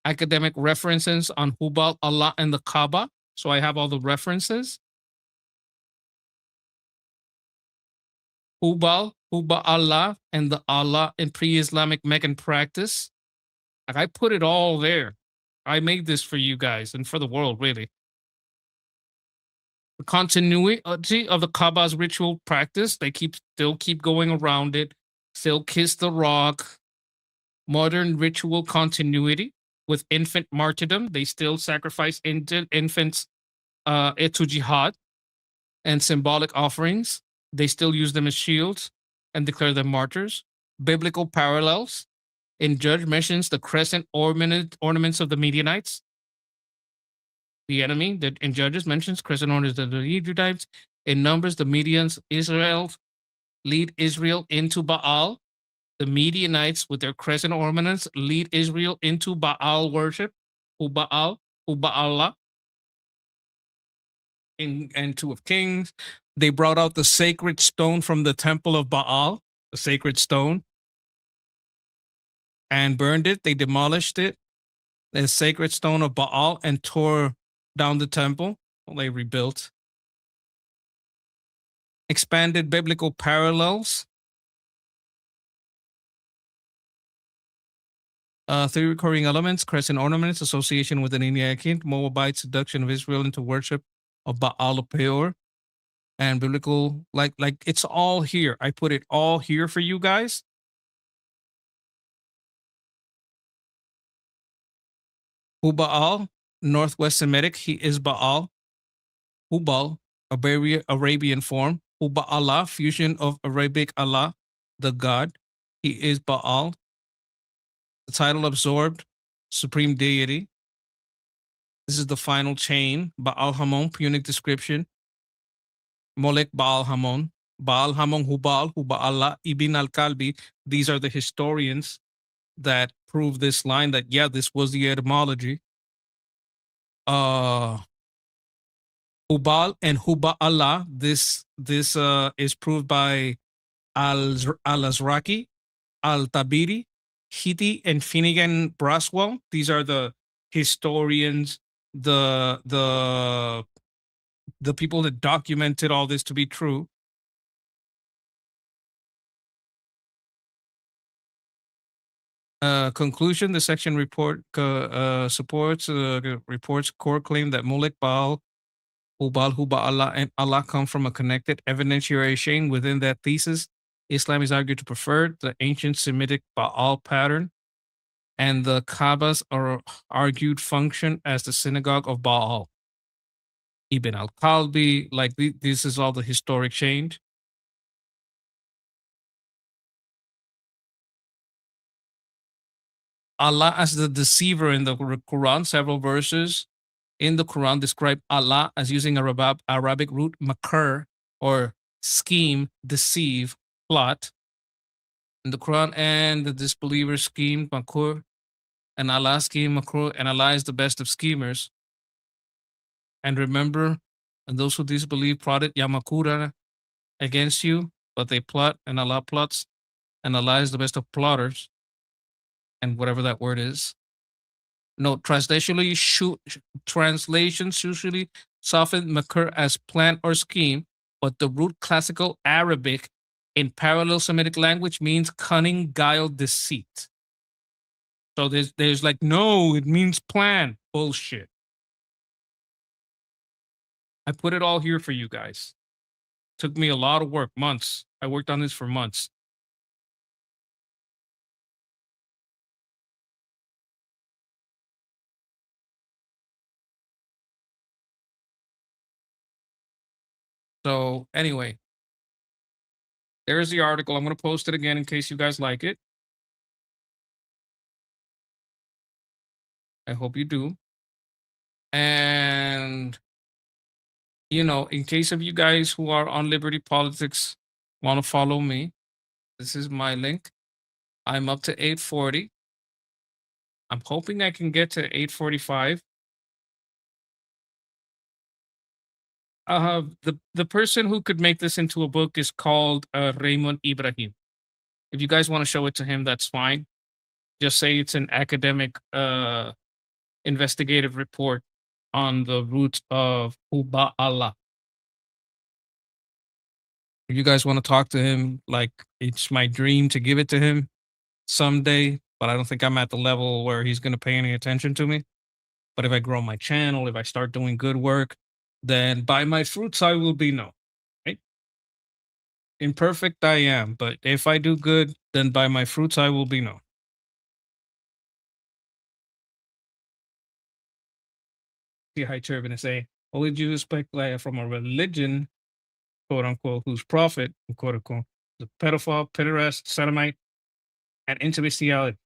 Academic references on Hubal, Allah, and the Kaaba. So I have all the references. Hubal, Huba Allah, and the Allah in pre-Islamic Meccan practice. Like, I put it all there. I made this for you guys and for the world, really. The continuity of the Kaaba's ritual practice, they still keep going around it, still kiss the rock. Modern ritual continuity with infant martyrdom. They still sacrifice infants to jihad and symbolic offerings. They still use them as shields and declare them martyrs. Biblical parallels. In Judge mentions the crescent ornaments of the Midianites. The enemy that in Judges mentions crescent ornaments of the Midianites. In Numbers, the Midians, Israel, lead Israel into Baal. The Midianites, with their crescent ornaments, lead Israel into Baal worship, Ubaal, Ubaallah. And 2 of Kings, they brought out the sacred stone from the temple of Baal, the sacred stone, and burned it. They demolished it, the sacred stone of Baal, and tore down the temple. Well, they rebuilt. Expanded biblical parallels. 3 recurring elements: crescent ornaments, association with an Eniakim, Moabite seduction of Israel into worship of Baal of Peor, and biblical, like it's all here. I put it all here for you guys. Hubal, Northwest Semitic, he is Baal. Hubal, Arabian form. Huba Allah, fusion of Arabic Allah, the God. He is Baal. The title absorbed, supreme deity. This is the final chain. Baal Hamon, punic description. Molek Baal Hamon. Baal Hamon Hubal, Huba Allah, Ibn al-Kalbi. These are the historians that prove this line that, yeah, this was the etymology. Hubal and Huba Allah. This is proved by Al-Azraqi, Al-Tabiri, Hiti, and Finnegan Braswell. These are the historians, the people that documented all this to be true. Conclusion: the section supports reports core claim that Molek Baal, Hubal, Huba Allah, and Allah come from a connected evidentiary chain. Within that thesis, Islam is argued to prefer the ancient Semitic Baal pattern, and the Kaabas are argued function as the synagogue of Baal. Ibn al-Kalbi, like this is all the historic change. Allah as the deceiver in the Quran. Several verses in the Quran describe Allah as using a Arabic root makr, or scheme, deceive, plot. In the Quran, and the disbeliever scheme makur, and Allah scheme makur, and Allah is the best of schemers. And remember, and those who disbelieve plotted yamakura against you, but they plot, and Allah plots, and Allah is the best of plotters. And whatever that word is. No, translation usually soften makr as plan or scheme, but the root classical Arabic in parallel Semitic language means cunning, guile, deceit. So there's like, no, it means plan. Bullshit. I put it all here for you guys. Took me a lot of work, months. I worked on this for months. So anyway, there's the article. I'm going to post it again in case you guys like it. I hope you do. And, you know, in case of you guys who are on Liberty Politics, want to follow me, this is my link. I'm up to 840. I'm hoping I can get to 845. The person who could make this into a book is called Raymond Ibrahim. If you guys want to show it to him, that's fine. Just say it's an academic investigative report on the roots of Uba Allah. If you guys want to talk to him, like, it's my dream to give it to him someday, but I don't think I'm at the level where he's going to pay any attention to me. But if I grow my channel, if I start doing good work, then by my fruits I will be known. Right? Imperfect I am, but if I do good, then by my fruits I will be known. See high turban and say, what would you expect from a religion, quote unquote, whose prophet, quote unquote, the pedophile, pederast, sodomite, and intimaciality,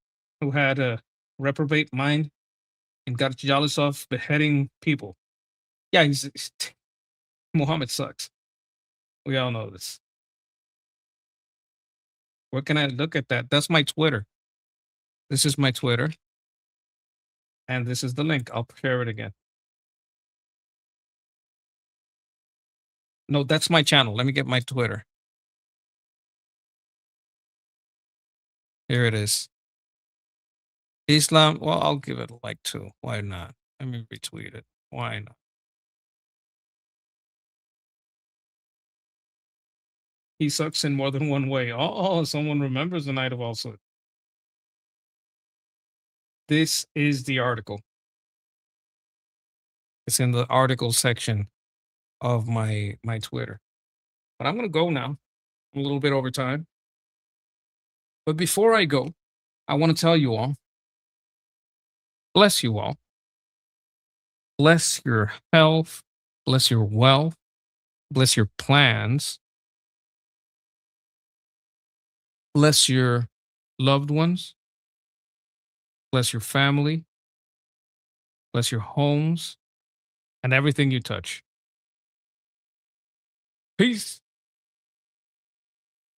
who had a reprobate mind and got jealous of beheading people. Yeah, he's Muhammad sucks. We all know this. Where can I look at that? That's my Twitter. This is my Twitter. And this is the link. I'll share it again. No, that's my channel. Let me get my Twitter. Here it is. Islam. Well, I'll give it a like too. Why not? Let me retweet it. Why not? He sucks in more than one way. Oh, someone remembers the night of all such. This is the article. It's in the article section of my Twitter. But I'm going to go now. I'm a little bit over time. But before I go, I want to tell you all, bless you all. Bless your health. Bless your wealth. Bless your plans. Bless your loved ones. Bless your family. Bless your homes and everything you touch. Peace.